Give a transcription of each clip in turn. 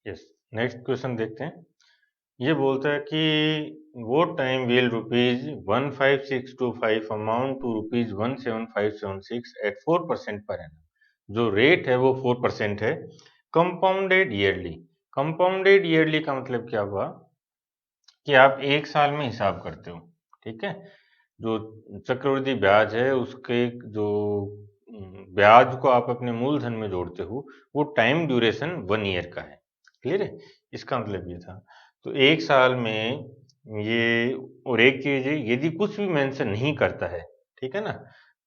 Yes, next question देखते हैं। ये बोलता है कि what time will rupees 15625 amount to rupees 17576 at 4% per annum। जो रेट है वो 4% है, कंपाउंडेड ईयरली। कंपाउंडेड ईयरली का मतलब क्या हुआ कि आप एक साल में हिसाब करते हो, ठीक है। जो चक्रवृद्धि ब्याज है उसके जो ब्याज को आप अपने मूलधन में जोड़ते हो वो टाइम ड्यूरेशन 1 ईयर का है। क्लियर है, इसका मतलब ये था। तो एक साल में ये, और एक चीज है, यदि कुछ भी मेंशन नहीं करता है, ठीक है ना,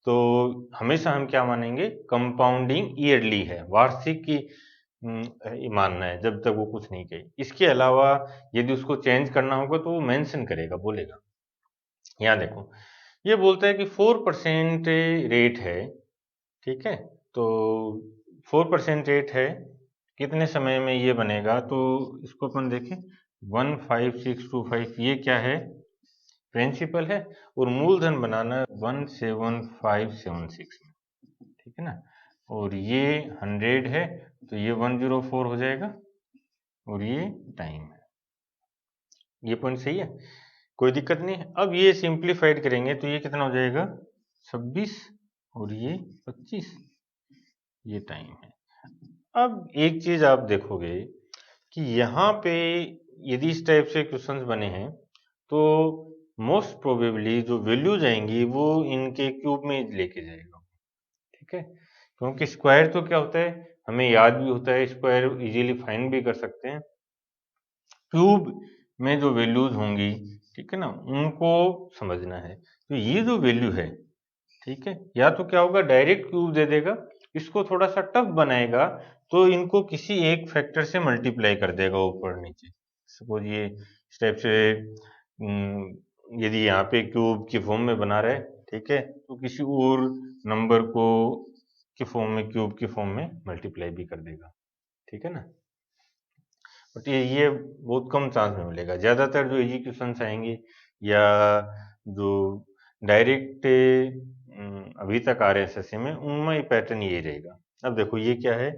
तो हमेशा हम क्या मानेंगे, कंपाउंडिंग ईयरली है, वार्षिक की मानना है जब तक वो कुछ नहीं कहे। इसके अलावा यदि उसको चेंज करना होगा तो वो मेंशन करेगा, बोलेगा। यहाँ देखो, ये बोलता है कि 4% रेट है, ठीक है। तो 4% रेट है, कितने समय में ये बनेगा, तो इसको अपन देखें। 15625 ये क्या है, प्रिंसिपल है, और मूलधन बनाना है 17576 में, ठीक है ना। और ये 100 है, तो ये 104 हो जाएगा, और ये टाइम है। ये पॉइंट सही है, कोई दिक्कत नहीं है। अब ये सिंप्लीफाइड करेंगे तो ये कितना हो जाएगा, 26, और ये 25, ये टाइम है। अब एक चीज आप देखोगे कि यहाँ पे यदि इस टाइप से क्वेश्चंस बने हैं तो मोस्ट प्रोबेबली जो वैल्यूज आएंगी वो इनके क्यूब में लेके जाएगा, ठीक है। क्योंकि स्क्वायर तो क्या होता है, हमें याद भी होता है, स्क्वायर इजीली फाइंड भी कर सकते हैं। क्यूब में जो वैल्यूज होंगी, ठीक है ना, उनको समझना है। तो ये जो वैल्यू है, ठीक है, या तो क्या होगा, डायरेक्ट क्यूब दे देगा, इसको थोड़ा सा टफ बनाएगा तो इनको किसी एक फैक्टर से मल्टीप्लाई कर देगा ऊपर नीचे। सपोज ये इस टाइप से यदि यहाँ पे क्यूब की फॉर्म में बना रहे, ठीक है, तो किसी और नंबर को के फॉर्म में, क्यूब की फॉर्म में मल्टीप्लाई भी कर देगा, ठीक है ना। बट ये बहुत कम चांस में मिलेगा। ज्यादातर जो इजी क्वेश्चन आएंगे या जो डायरेक्ट अभी तक आ रहे हैं एसएससी में, उनमें पैटर्न ये रहेगा। अब देखो ये क्या है,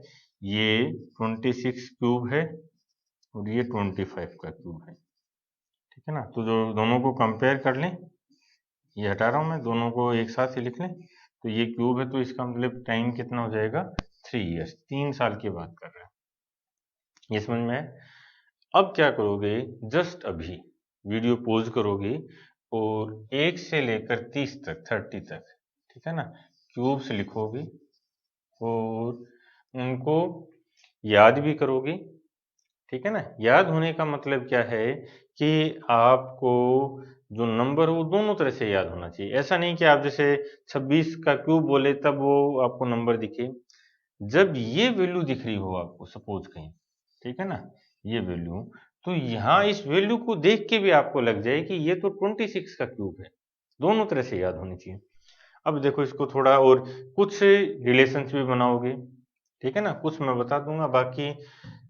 ये 26 क्यूब है, और ये 25 का क्यूब है, ठीक है ना। तो जो दोनों को कंपेयर कर लें, ये हटा रहा हूं मैं, दोनों को एक साथ ही लिख लें। तो ये क्यूब है तो इसका मतलब टाइम कितना हो जाएगा, 3 ईयर्स, 3 साल की बात कर रहे हैं। ये समझ में है। अब क्या करोगे, जस्ट अभी वीडियो पॉज करोगे और 1 से लेकर 30 तक, 30 तक, ठीक है ना, क्यूब्स लिखोगे और उनको याद भी करोगे, ठीक है ना। याद होने का मतलब क्या है कि आपको जो नंबर हो दोनों तरह से याद होना चाहिए। ऐसा नहीं कि आप जैसे 26 का क्यूब बोले तब वो आपको नंबर दिखे, जब ये वैल्यू दिख रही हो आपको, सपोज कहीं, ठीक है ना, ये वैल्यू, तो यहाँ इस वैल्यू को देख के भी आपको लग जाए कि ये तो 26 का क्यूब है। दोनों तरह से याद होनी चाहिए। अब देखो इसको थोड़ा और कुछ रिलेशंस भी बनाओगे, ठीक है ना, कुछ मैं बता दूंगा। बाकी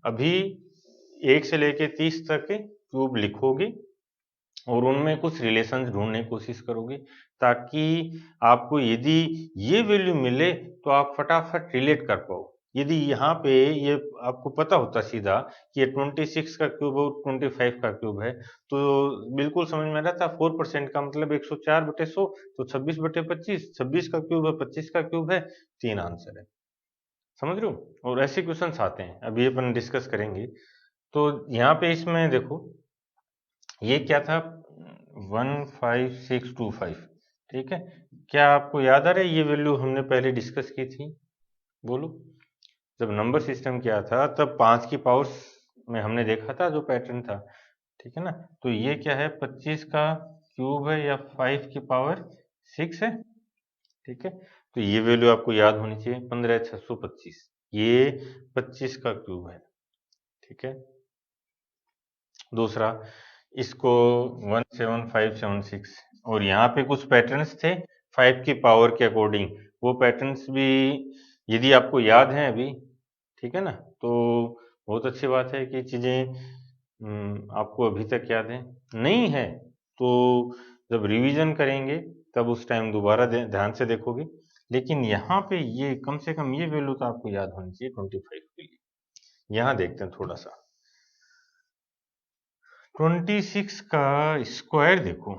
अभी 1 से लेके 30 तक के क्यूब लिखोगे और उनमें कुछ रिलेशंस ढूंढने की कोशिश करोगे, ताकि आपको यदि ये वैल्यू मिले तो आप फटाफट रिलेट कर पाओ। यदि यहाँ पे ये आपको पता होता सीधा कि ये 26 का क्यूब और 25 का क्यूब है, तो बिल्कुल समझ में रहता। 4% का मतलब 104/100, तो 26/25, 26 का क्यूब है, 25 का क्यूब है, 3 आंसर है। समझ रहे हो। और ऐसे क्वेश्चन आते हैं, अभी अपन डिस्कस करेंगे। तो यहाँ पे इसमें देखो, ये क्या था, 15625, ठीक है। क्या आपको याद आ रहा है, ये वैल्यू हमने पहले डिस्कस की थी, बोलो। जब नंबर सिस्टम किया था तब 5 की पावर में हमने देखा था जो पैटर्न था, ठीक है ना। तो ये क्या है, 25 का क्यूब है या 5 की पावर 6 है, ठीक है। तो ये वैल्यू आपको याद होनी चाहिए, 15625, ये 25 का क्यूब है, ठीक है। दूसरा, इसको 17576, और यहाँ पे कुछ पैटर्न्स थे 5 की पावर के अकॉर्डिंग, वो पैटर्न्स भी यदि आपको याद हैं अभी, ठीक है ना, तो बहुत अच्छी बात है कि चीजें आपको अभी तक याद है। नहीं है तो जब रिवीजन करेंगे तब उस टाइम दोबारा ध्यान से देखोगे। लेकिन यहाँ पे ये कम से कम ये वैल्यू तो आपको याद होनी चाहिए 25 के लिए। यहाँ देखते हैं थोड़ा सा, 26 का स्क्वायर देखो,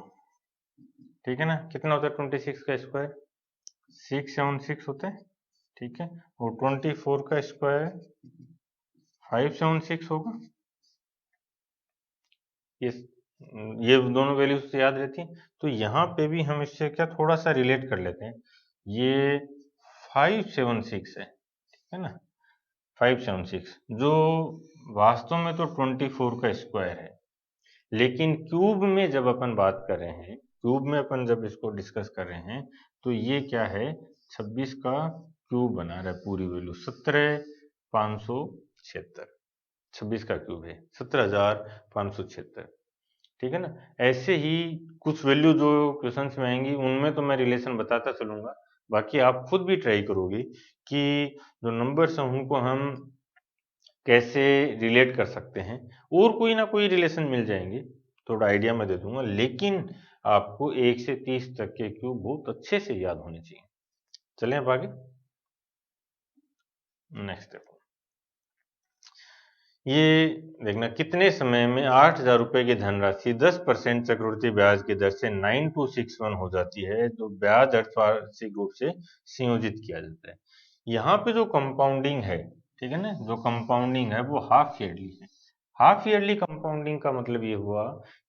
ठीक है ना, कितना होता है 26 का स्क्वायर, 676 होता है, ठीक है, और 24 का स्क्वायर 576 होगा। ये ये दोनों वैल्यूज याद रहती हैं। तो यहाँ पे भी हम इससे क्या थोड़ा सा रिलेट कर लेते हैं, ये 576 है, ठीक है ना, 576 जो वास्तव में तो 24 का स्क्वायर है, लेकिन क्यूब में जब अपन बात कर रहे हैं, क्यूब में अपन जब इसको डिस्कस कर रहे हैं, तो ये क्या है, 26 का क्यूब बना रहा है, पूरी वैल्यू 17,576, 26 का क्यूब है 17,576, ठीक है ना। ऐसे ही कुछ वैल्यू जो क्वेश्चंस में आएंगी उनमें तो मैं रिलेशन बताता चलूंगा, बाकी आप खुद भी ट्राई करोगे कि जो नंबर्स हैं उनको हम कैसे रिलेट कर सकते हैं, और कोई ना कोई रिलेशन मिल जाएंगे, थोड़ा आइडिया मैं दे दूंगा, लेकिन आपको 1 से 30 तक के क्यूब बहुत अच्छे से याद होने चाहिए। चलें अब आगे, नेक्स्ट देखो, ये देखना, कितने समय में 8,000 रुपए की धनराशि 10% चक्रवृद्धि ब्याज की दर से 9261 हो जाती है, जो ब्याज अर्थवार्षिक रूप से संयोजित किया जाता है। यहाँ पे जो कंपाउंडिंग है, ठीक है ना, जो कंपाउंडिंग है वो हाफ ईयरली है। हाफ ईयरली कंपाउंडिंग का मतलब ये हुआ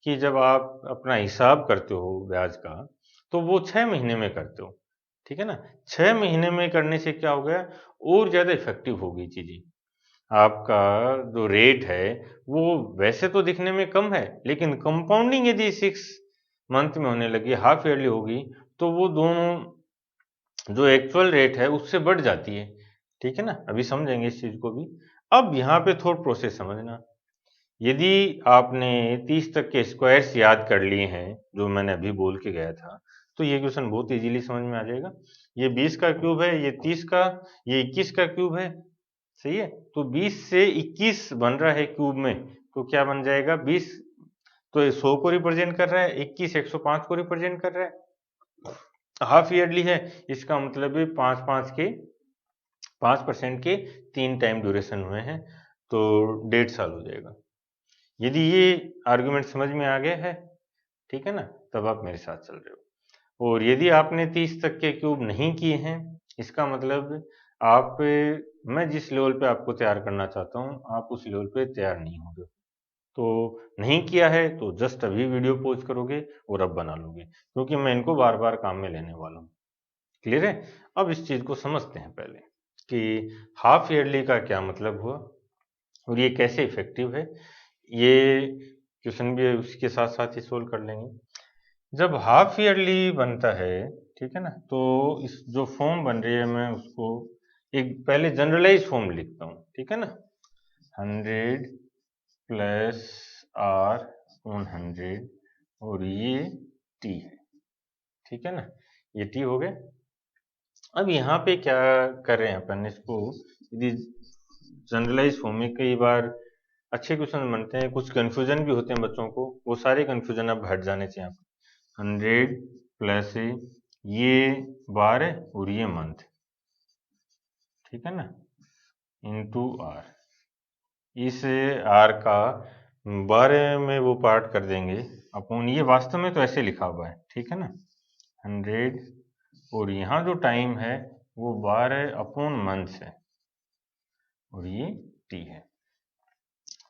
कि जब आप अपना हिसाब करते हो ब्याज का, तो वो 6 महीने में करते हो, ठीक है ना। 6 महीने में करने से क्या हो गया, और ज्यादा इफेक्टिव हो गई चीजें। आपका जो रेट है वो वैसे तो दिखने में कम है, लेकिन कंपाउंडिंग यदि 6 मंथ में होने लगी, हाफ ईयरली होगी, तो वो दोनों जो एक्चुअल रेट है उससे बढ़ जाती है, ठीक है ना। अभी समझेंगे इस चीज को भी। अब यहाँ पे थोड़ा प्रोसेस समझना, यदि आपने 30 तक के स्क्वायर्स याद कर लिए हैं जो मैंने अभी बोल के गया था, तो ये क्वेश्चन बहुत इजीली समझ में आ जाएगा। ये 20 का क्यूब है, ये 30 का, ये 21 का क्यूब है, सही है। तो 20 से 21 बन रहा है क्यूब में, तो क्या बन जाएगा, 20 तो ये 100 को रिप्रेजेंट कर रहा है, 21 105 को रिप्रेजेंट कर रहा है। हाफ ईयरली है, इसका मतलब है 5% के 3 टाइम ड्यूरेशन हुए हैं, तो 1.5 साल हो जाएगा। यदि ये आर्गुमेंट समझ में आ गया है, ठीक है ना, तब आप मेरे साथ चल रहे हो। और यदि आपने 30 तक के क्यूब नहीं किए हैं, इसका मतलब आप, मैं जिस लेवल पे आपको तैयार करना चाहता हूँ आप उस लेवल पे तैयार नहीं हो रहे हो। तो नहीं किया है तो जस्ट अभी वीडियो पॉज करोगे और अब बना लोगे, क्योंकि मैं इनको बार बार काम में लेने वाला हूँ। क्लियर है। अब इस चीज को समझते हैं पहले कि हाफ ईयरली का क्या मतलब हुआ और ये कैसे इफेक्टिव है। ये क्वेश्चन भी उसके साथ साथ ही सोल्व कर लेंगे। जब हाफ ईयरली बनता है, ठीक है ना, तो इस जो फॉर्म बन रही है मैं उसको एक पहले जनरलाइज फॉर्म लिखता हूँ, ठीक है ना, 100 प्लस आर ऑन 100, और ये टी है, ठीक है ना, ये टी हो गया। अब यहाँ पे क्या कर रहे हैं अपन, इसको यदि जनरलाइज फॉर्म में कई बार अच्छे क्वेश्चन बनते हैं, कुछ कंफ्यूजन भी होते हैं बच्चों को, वो सारे कंफ्यूजन अब हट जाने चाहिए। 100 प्लस ये बार और ये मंथ, ठीक है ना, इंटू आर, इस आर का बारे में वो पार्ट कर देंगे अपॉन, ये वास्तव में तो ऐसे लिखा हुआ है, ठीक है ना, 100, और यहाँ जो टाइम है वो 12 अपॉन मंथ है, और ये टी है,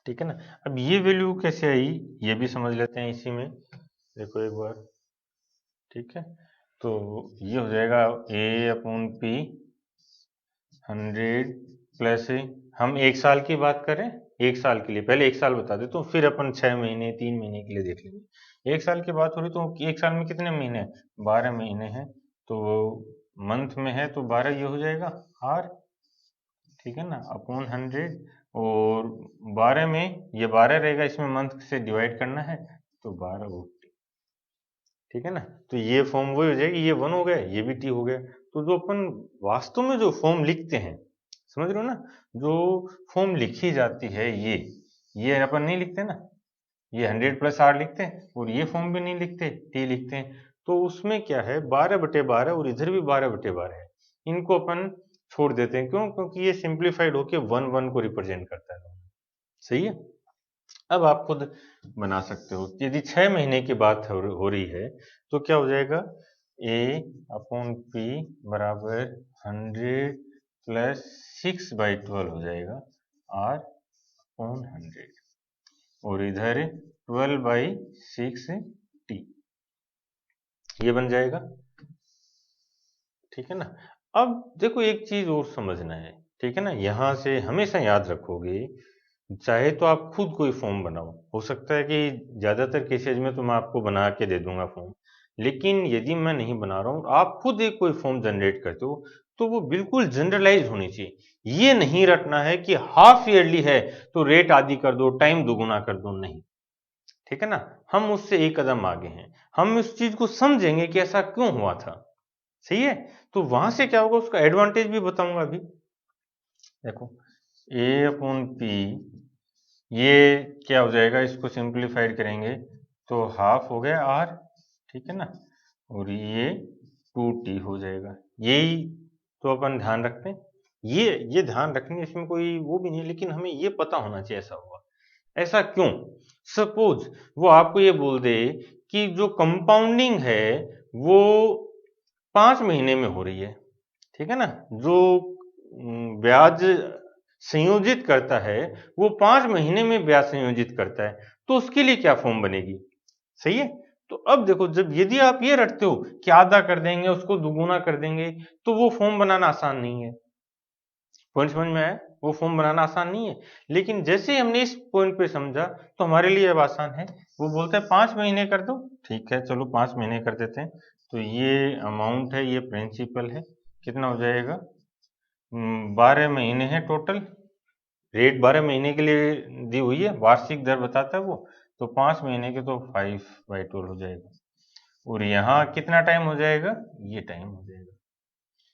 ठीक है ना। अब ये वैल्यू कैसे आई ये भी समझ लेते हैं इसी में, देखो एक बार, ठीक है। तो ये हो जाएगा ए अपॉन पी 100 प्लस, हम एक साल की बात करें, एक साल के लिए पहले एक साल बता दे तो फिर अपन 6 महीने 3 महीने के लिए देख लेंगे। एक साल की बात हो रही तो एक साल में कितने महीने, 12 महीने हैं, तो मंथ में है तो 12 ये हो जाएगा आर, ठीक है ना, अपॉन 100, और 12 में ये 12 रहेगा, इसमें मंथ से डिवाइड करना है, तो 12 वो, ठीक है ना। तो ये फॉर्म वही हो जाएगी, ये 1 हो गया, ये भी टी हो गया। तो जो अपन वास्तव में जो फॉर्म लिखते हैं, समझ रहे हो ना, जो फॉर्म लिखी जाती है ये अपन नहीं लिखते ना, ये 100 प्लस आर लिखते हैं, और ये फॉर्म भी नहीं लिखते, टी लिखते हैं। तो उसमें क्या है, 12/12, और इधर भी 12/12 है, इनको अपन छोड़ देते हैं, क्यों, क्योंकि ये सिंप्लीफाइड होके 1 1 को रिप्रेजेंट करता है, सही है। अब आप खुद बना सकते हो। यदि 6 महीने की बात हो रही है तो क्या हो जाएगा, A/P बराबर 100 प्लस 6/12 हो जाएगा R/100, और इधर 12/6T, ये बन जाएगा। ठीक है ना। अब देखो एक चीज और समझना है, ठीक है ना, यहां से हमेशा याद रखोगे, चाहे तो आप खुद कोई फॉर्म बनाओ, हो सकता है कि ज्यादातर केसेज में तो मैं आपको बना के दे दूंगा फॉर्म, लेकिन यदि मैं नहीं बना रहा हूं, आप खुद एक कोई फॉर्म जनरेट करते हो, तो वो बिल्कुल जनरलाइज होनी चाहिए। ये नहीं रटना है कि हाफ ईयरली है तो रेट आधी कर दो, टाइम दुगुना कर दो, नहीं। ठीक है ना, हम उससे एक कदम आगे हैं, हम इस चीज को समझेंगे कि ऐसा क्यों हुआ था। सही है, तो वहां से क्या होगा उसका एडवांटेज भी बताऊंगा अभी। देखो A/P, ये क्या हो जाएगा, इसको सिंप्लीफाइड करेंगे तो हाफ हो गया R, ठीक है ना, और ये 2T हो जाएगा। यही तो अपन ध्यान रखते हैं, ये ध्यान रखने इसमें कोई वो भी नहीं है, लेकिन हमें ये पता होना चाहिए ऐसा हुआ। ऐसा क्यों? सपोज वो आपको ये बोल दे कि जो कंपाउंडिंग है वो 5 महीने में हो रही है, ठीक है ना, जो ब्याज संयोजित करता है वो 5 महीने में ब्याज संयोजित करता है, तो उसके लिए क्या फॉर्म बनेगी। सही है, तो अब देखो, जब यदि आप ये रटते हो कि आधा कर देंगे उसको दुगुना कर देंगे, तो वो फॉर्म बनाना आसान नहीं है। पॉइंट समझ में आया, वो फॉर्म बनाना आसान नहीं है, लेकिन जैसे ही हमने इस पॉइंट पे समझा तो हमारे लिए अब आसान है। वो बोलता है 5 महीने कर दो, ठीक है चलो 5 महीने कर देते हैं। तो ये अमाउंट है, ये प्रिंसिपल है, कितना हो जाएगा, 12 महीने है टोटल, रेट 12 महीने के लिए दी हुई है, वार्षिक दर बताता है वो, तो 5 महीने के तो 5/12 हो जाएगा, और यहाँ कितना टाइम हो जाएगा, ये टाइम हो जाएगा,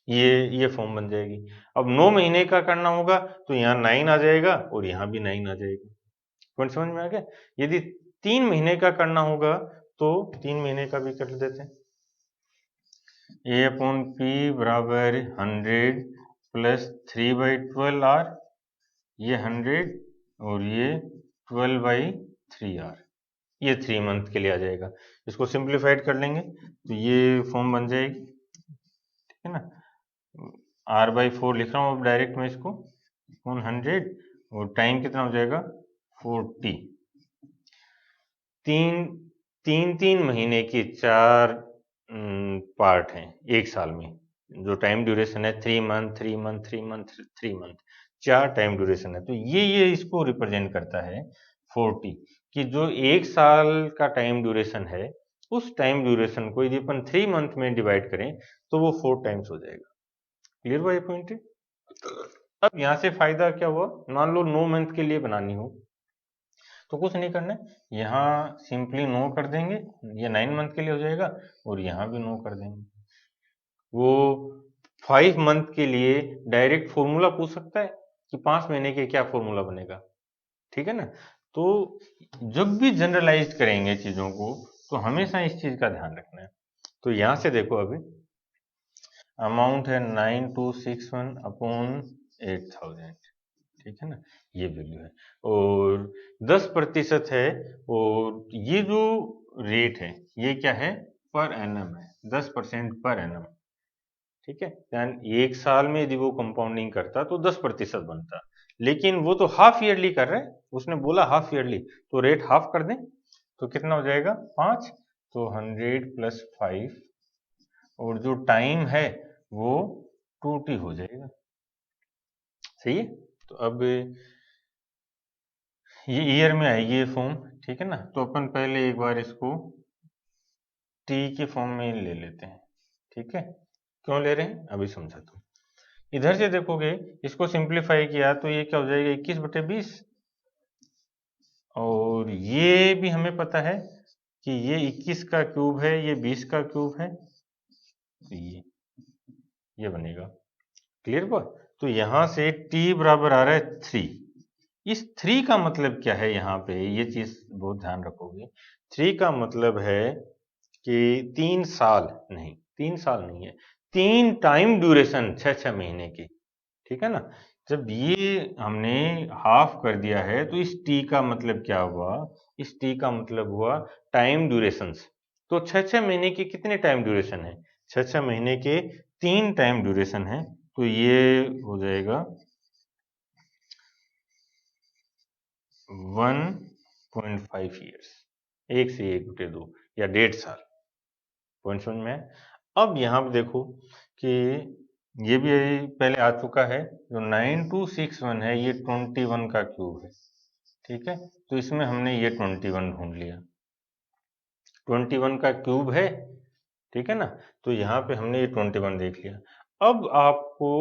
ये फॉर्म बन जाएगी। अब 9 महीने का करना होगा तो यहाँ 9 आ जाएगा और यहाँ भी 9 आ जाएगा। पॉइंट समझ में आ गया। यदि 3 महीने का करना होगा तो 3 महीने का भी कर देते हैं। A/P बराबर 100 प्लस 3/12R, ये 100 और ये 12/3R, ये 3 मंथ के लिए आ जाएगा। इसको सिंप्लीफाइड कर लेंगे तो ये फॉर्म बन जाएगी, ठीक है ना। R/4 लिख रहा हूँ अब डायरेक्ट मैं इसको, 100, और टाइम कितना हो जाएगा 40। तीन महीने की 4 पार्ट हैं एक साल में, जो टाइम ड्यूरेशन है 3 month 3 month 3 month 3 month, 4 time duration है, तो ये इसको रिप्रेजेंट करता है 40, कि जो एक साल का टाइम ड्यूरेशन है उस टाइम ड्यूरेशन को यदि अपन 3 मंथ में डिवाइड करें तो वो 4 टाइम्स हो जाएगा। क्लियर हुआ ये पॉइंट? अब यहाँ से फायदा क्या हुआ, मान लो 9 मंथ के लिए बनानी हो तो कुछ नहीं करना है, यहाँ सिंपली 9 कर देंगे, ये 9 मंथ के लिए हो जाएगा, और यहाँ भी 9 कर देंगे। वो 5 मंथ के लिए डायरेक्ट फॉर्मूला पूछ सकता है कि 5 महीने के क्या फॉर्मूला बनेगा, ठीक है ना। तो जब भी जनरलाइज करेंगे चीजों को तो हमेशा इस चीज का ध्यान रखना है। तो यहाँ से देखो अभी अमाउंट है 9261/8000, ठीक है ना, ये वैल्यू है, और 10% है, और ये जो रेट है ये क्या है, पर एनम है, 10% पर एनम, ठीक है। यानी एक साल में यदि वो कंपाउंडिंग करता तो 10% बनता, लेकिन वो तो हाफ ईयरली कर रहा है, उसने बोला हाफ ईयरली, तो रेट हाफ कर दें तो कितना हो जाएगा 5, तो 100 प्लस 5, और जो टाइम है वो 2T हो जाएगा। सही है, तो अब ये ईयर में आएगी ये फॉर्म, ठीक है ना, तो अपन पहले एक बार इसको टी के फॉर्म में ले लेते हैं, ठीक है। क्यों ले रहे हैं अभी समझाता हूँ। इधर से देखोगे इसको सिंप्लीफाई किया तो ये क्या हो जाएगा 21/20, और ये भी हमें पता है कि ये 21 का क्यूब है, ये 20 का क्यूब है, तो ये बनेगा। क्लियर हुआ, तो यहां से t बराबर आ रहा है 3। इस 3 का मतलब क्या है, यहाँ पे ये चीज बहुत ध्यान रखोगे, 3 का मतलब है कि 3 साल नहीं, 3 साल नहीं है, 3 टाइम ड्यूरेशन 6 महीने की, ठीक है ना। जब ये हमने हाफ कर दिया है तो इस टी का मतलब क्या हुआ? इस टी का मतलब हुआ टाइम ड्यूरेशंस। तो 6-6 महीने के कितने टाइम ड्यूरेशन है? 6-6 महीने के 3 टाइम ड्यूरेशन है। तो ये हो जाएगा 1.5 ईयर्स, 1 से 1/2 या 1.5 साल। पॉइंट समझ में है? अब यहाँ पे देखो कि ये भी पहले आ चुका है, जो 9261 है ये 21 का क्यूब है, ठीक है। तो इसमें हमने ये 21 ढूंढ लिया, 21 का क्यूब है, ठीक है ना। तो यहाँ पे हमने ये 21 देख लिया। अब आपको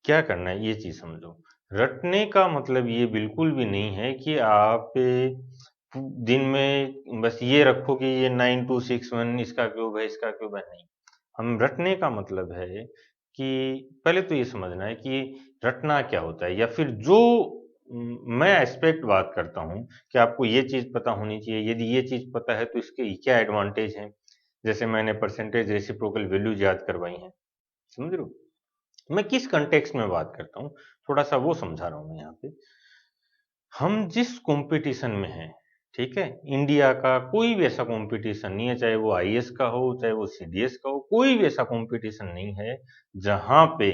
क्या करना है ये चीज समझो। रटने का मतलब ये बिल्कुल भी नहीं है कि आप दिन में बस ये रखो कि ये 9261 इसका क्यूब है, इसका क्यूब है, नहीं। हम रटने का मतलब है कि पहले तो ये समझना है कि रटना क्या होता है, या फिर जो मैं एस्पेक्ट बात करता हूँ कि आपको ये चीज पता होनी चाहिए। यदि ये चीज पता है तो इसके क्या एडवांटेज हैं, जैसे मैंने परसेंटेज रेसिप्रोकल वैल्यूज याद करवाई हैं, समझ रहे हो। मैं किस कंटेक्स्ट में बात करता हूँ, थोड़ा सा वो समझा रहा हूँ मैं यहाँ पे। हम जिस कंपटीशन में हैं, ठीक है, इंडिया का कोई भी ऐसा कंपटीशन नहीं है, चाहे वो आईएएस का हो, चाहे वो सीडीएस का हो, कोई भी ऐसा कंपटीशन नहीं है जहां पे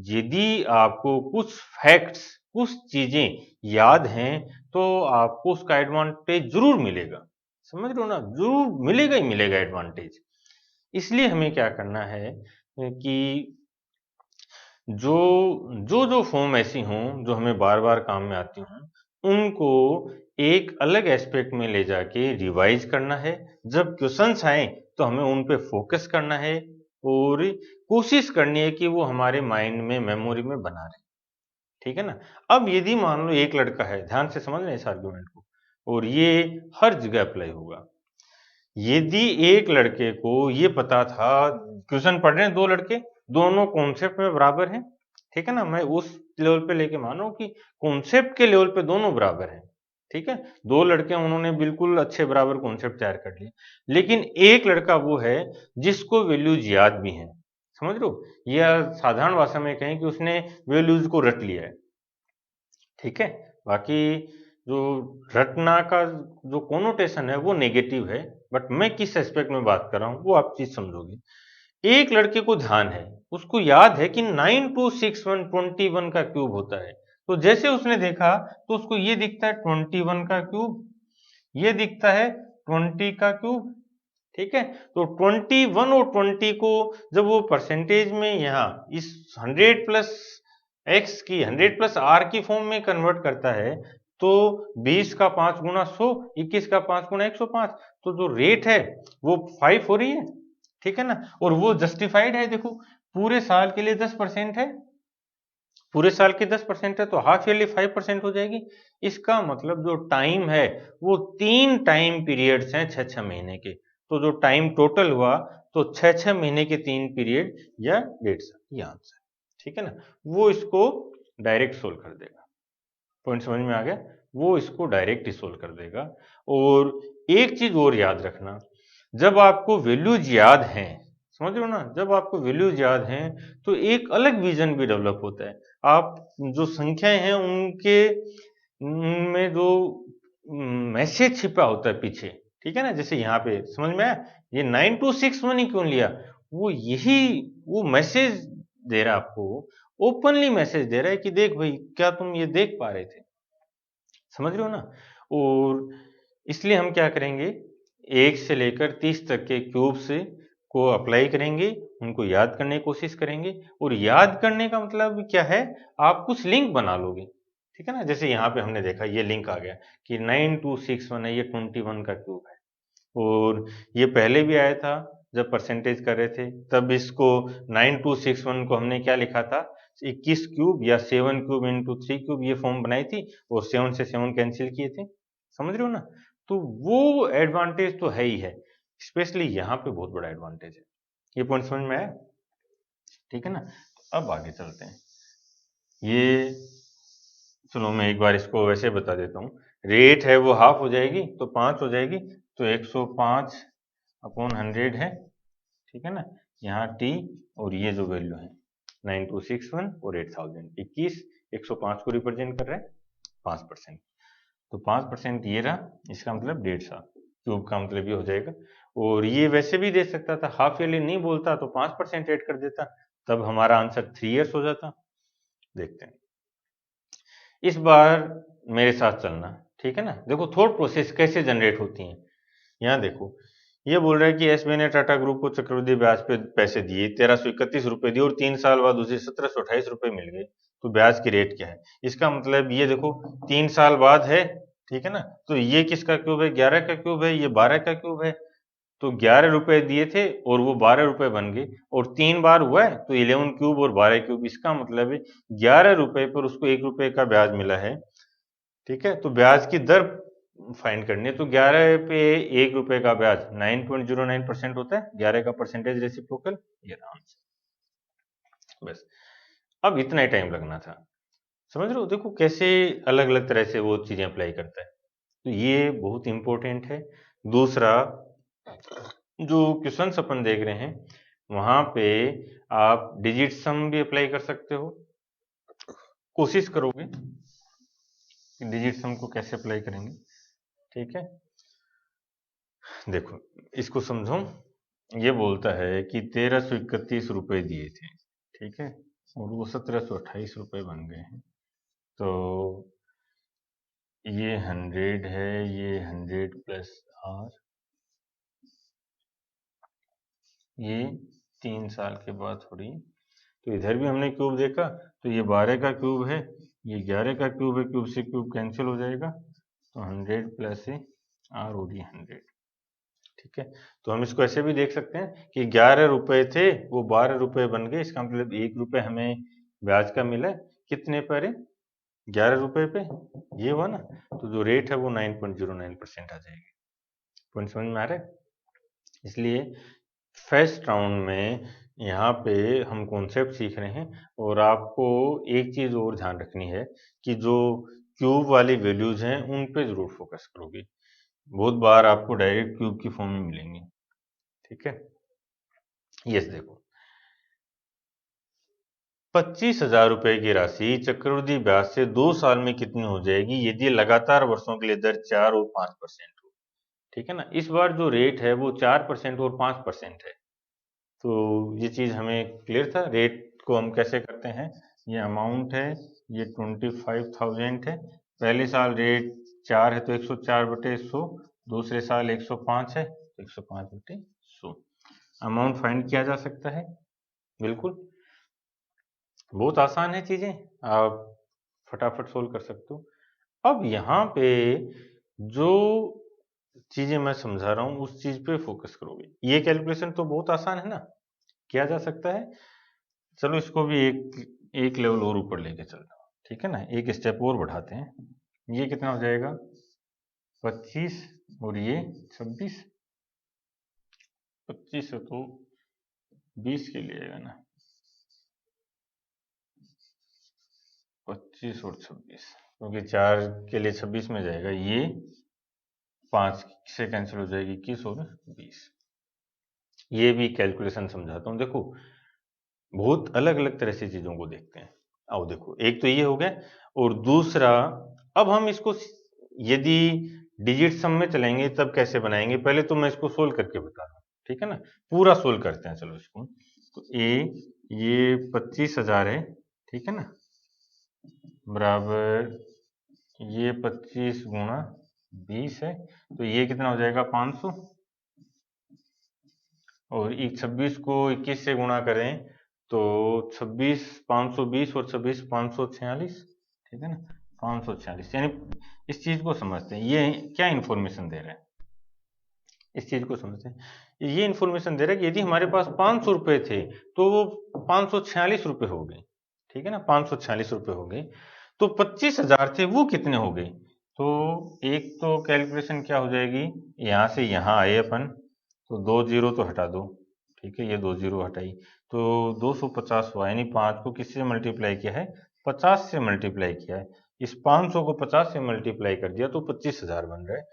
यदि आपको कुछ फैक्ट्स, कुछ चीजें याद हैं तो आपको उसका एडवांटेज जरूर मिलेगा। समझ रहे हो ना, जरूर मिलेगा ही मिलेगा एडवांटेज। इसलिए हमें क्या करना है कि जो जो जो फॉर्म ऐसी हों जो हमें बार बार काम में आती हों, उनको एक अलग एस्पेक्ट में ले जाके रिवाइज करना है। जब क्वेश्चंस आए तो हमें उन पे फोकस करना है और कोशिश करनी है कि वो हमारे माइंड में, मेमोरी में बना रहे, ठीक है ना। अब यदि मान लो एक लड़का है, ध्यान से समझ लें इस आर्गुमेंट को, और ये हर जगह अप्लाई होगा। यदि एक लड़के को ये पता था, क्वेश्चन पढ़ रहे हैं दो लड़के, दोनों कॉन्सेप्ट में बराबर हैं, ठीक है ना, मैं उस लेवल पे लेके मानो कि कॉन्सेप्ट के लेवल पे दोनों बराबर हैं, ठीक है। दो लड़के उन्होंने बिल्कुल अच्छे बराबर कॉन्सेप्ट तैयार कर लिए, लेकिन एक लड़का वो है जिसको वैल्यूज याद भी हैं, समझ लो, या साधारण भाषा में कहें कि उसने वैल्यूज को रट लिया है, ठीक है। बाकी जो रटना का जो कोनोटेशन है वो नेगेटिव है, बट मैं किस एस्पेक्ट में बात कर रहा हूं वो आप चीज समझोगे। एक लड़के को ध्यान है, उसको याद है कि 9261 का क्यूब होता है। तो जैसे उसने देखा तो उसको ये दिखता है 21 का क्यूब, ये दिखता है 20 का क्यूब, ठीक है। तो 21 और 20 को जब वो परसेंटेज में यहाँ इस 100 प्लस एक्स की, 100 प्लस आर की फॉर्म में कन्वर्ट करता है, तो 20 का 5 गुना 100, 21 का 5 गुना 105, तो जो रेट है वो 5 हो रही है, ठीक है ना। और वो जस्टिफाइड है, देखो पूरे साल के लिए 10% है, पूरे साल के 10% है तो हाफ ईयरली 5% हो जाएगी। इसका मतलब जो टाइम है वो 3 टाइम पीरियड्स हैं 6-6 महीने के। तो जो टाइम टोटल हुआ तो 6-6 महीने के 3 पीरियड या 1.5 साल, ये आंसर, ठीक है ना। वो इसको डायरेक्ट सोल्व कर देगा। पॉइंट समझ में आ गया? वो इसको डायरेक्ट ही सोल्व कर देगा। और एक चीज और याद रखना, जब आपको वैल्यूज याद हैं, समझ रहे हो ना, जब आपको वैल्यूज याद हैं तो एक अलग विजन भी डेवलप होता है। आप जो संख्याएं हैं उनके उनमें जो मैसेज छिपा होता है पीछे, ठीक है ना। जैसे यहाँ पे समझ में आया, ये 9261 ही क्यों लिया, वो यही वो मैसेज दे रहा है आपको, ओपनली मैसेज दे रहा है कि देख भाई, क्या तुम ये देख पा रहे थे, समझ रहे हो ना। और इसलिए हम क्या करेंगे, 1 से लेकर 30 तक के क्यूब से को अप्लाई करेंगे, उनको याद करने की कोशिश करेंगे। और याद करने का मतलब क्या है, आप कुछ लिंक बना लोगे, ठीक है ना। जैसे यहाँ पे हमने देखा ये लिंक आ गया कि 9261 है, ये 21 का क्यूब है। और ये पहले भी आया था जब परसेंटेज कर रहे थे, तब इसको 9261 को हमने क्या लिखा था, 21 क्यूब या 7 क्यूब इंटू 3 क्यूब, ये फॉर्म बनाई थी और 7 से 7 कैंसिल किए थे, समझ रहे हो ना। तो वो एडवांटेज तो है ही है, स्पेशली यहाँ पे बहुत बड़ा एडवांटेज है। ये पॉइंट समझ में आया, ठीक है ना। तो अब आगे चलते हैं। ये चलो मैं एक बार इसको वैसे बता देता हूँ। रेट है वो हाफ हो जाएगी तो 5 हो जाएगी, तो 105 अपॉन 100 है, ठीक है ना। यहाँ टी और ये जो वैल्यू है 9261 और 8000। 21 105 को रिप्रेजेंट कर रहा है 5%। तो 5% ये रहा, इसका मतलब 1.5 क्यूब का मतलब ये हो जाएगा। और ये वैसे भी दे सकता था, हाफ ईयरली नहीं बोलता तो 5% ऐड कर देता, तब हमारा आंसर 3 इयर्स हो जाता। देखते हैं, इस बार मेरे साथ चलना, ठीक है ना। देखो थॉट प्रोसेस कैसे जनरेट होती है। यहाँ देखो, ये बोल रहा है कि एसबीआई ने टाटा ग्रुप को चक्रवृद्धि ब्याज पे पैसे दिए, 1331 रुपए दिए और 3 साल बाद उसे 1728 रुपए मिल गए, तो ब्याज की रेट क्या है। इसका मतलब ये देखो 3 साल बाद है, ठीक है ना। तो ये किसका क्यूब है, 11 का क्यूब है, ये 12 का क्यूब है। तो 11 रुपए दिए थे और वो 12 रुपए बन गए, और 3 बार हुआ है तो 11 क्यूब और 12 क्यूब। इसका मतलब है 11 रुपए पर उसको 1 रुपए का ब्याज मिला है, ठीक है। तो ब्याज की दर फाइंड करनी है, तो 11 पे 1 रुपए का ब्याज 9.09% होता है, 11 का परसेंटेज रेसिप्रोकल, ये आंसर। बस, अब इतना ही टाइम लगना था, समझ रहे हो। देखो कैसे अलग अलग तरह से वो चीजें अप्लाई करता है, तो ये बहुत इंपॉर्टेंट है। दूसरा, जो क्वेश्चन अपन देख रहे हैं वहां पे आप डिजिट सम भी अप्लाई कर सकते हो। कोशिश करोगे कि डिजिट सम को कैसे अप्लाई करेंगे, ठीक है। देखो इसको समझो, ये बोलता है कि 1331 रुपए दिए थे, ठीक है, और वो 1728 रुपए बन गए हैं। तो ये 100 है, ये 100 प्लस आर, ये 3 साल के बाद हो रही है। तो इधर भी हमने क्यूब देखा, तो ये 12 का क्यूब है, ये 11 का क्यूब है, क्यूब से क्यूब कैंसिल हो जाएगा, तो 100 प्लस आर हो रही 100, ठीक है। तो हम इसको ऐसे भी देख सकते हैं कि 11 रुपए थे वो 12 रुपए बन गए, इसका मतलब 1 रुपए हमें ब्याज का मिला है, कितने पर है, 11 रुपए पे, ये हुआ ना। तो जो रेट है वो 9.09% आ जाएगी। पॉइंट समझ में आ रहा है। इसलिए फर्स्ट राउंड में यहाँ पे हम कॉन्सेप्ट सीख रहे हैं, और आपको एक चीज और ध्यान रखनी है कि जो क्यूब वाली वैल्यूज हैं उन पे जरूर फोकस करोगे। बहुत बार आपको डायरेक्ट क्यूब की फॉर्म में मिलेंगे, ठीक है। यस, देखो 25,000 रुपए की राशि चक्रवृद्धि ब्याज से 2 साल में कितनी हो जाएगी यदि लगातार वर्षों के लिए दर 4 और 5% हो, ठीक है ना। इस बार जो रेट है वो 4% और 5% है। तो ये चीज हमें क्लियर था। रेट को हम कैसे करते हैं, ये अमाउंट है, ये 25,000 है। पहले साल रेट 4 है तो 104/100, दूसरे साल 105 है तो 105/100। अमाउंट फाइंड किया जा सकता है, बिल्कुल बहुत आसान है चीजें, आप फटाफट सोल्व कर सकते हो। अब यहाँ पे जो चीजें मैं समझा रहा हूँ उस चीज पे फोकस करोगे। ये कैलकुलेशन तो बहुत आसान है ना, किया जा सकता है। चलो इसको भी एक लेवल और ऊपर लेके चलता हूँ, ठीक है ना, एक स्टेप और बढ़ाते हैं। ये कितना हो जाएगा, 25 और ये 26। 25 है तो 20 के लिए आएगा ना, 25 और 26, क्योंकि 4 के लिए 26 में जाएगा, ये 5 से कैंसिल हो जाएगी, 21 और 20। ये भी कैलकुलेशन समझाता हूँ। देखो बहुत अलग अलग तरह से चीजों को देखते हैं। आओ देखो, एक तो ये हो गया, और दूसरा अब हम इसको यदि डिजिट सम में चलेंगे तब कैसे बनाएंगे। पहले तो मैं इसको सोल्व करके बता रहा हूँ, ठीक है ना, पूरा सोल्व करते हैं। चलो इसको, तो ये 25,000 है, ठीक है ना, बराबर ये 25 गुणा 20 है, तो ये कितना हो जाएगा, 500। और 26 को 21 से गुणा करें तो 26 520 और 26 546, ठीक है ना, 546। यानी इस चीज को समझते हैं, ये क्या इंफॉर्मेशन दे रहा है, इस चीज को समझते हैं। ये इंफॉर्मेशन दे रहा है कि यदि हमारे पास 500 रुपए थे तो वो 546 रुपए हो गए, ठीक है ना, 546 रुपए हो गए। तो 25,000 थे वो कितने हो गए। तो एक तो कैलकुलेशन क्या हो जाएगी, यहां से यहां आए अपन, तो 2 जीरो तो हटा दो, ठीक है, ये 2 जीरो हटाई, तो 250 हुआ। यानी 5 को किससे मल्टीप्लाई किया है, 50 से मल्टीप्लाई किया है। इस 500 को 50 से मल्टीप्लाई कर दिया तो 25,000 बन रहा है।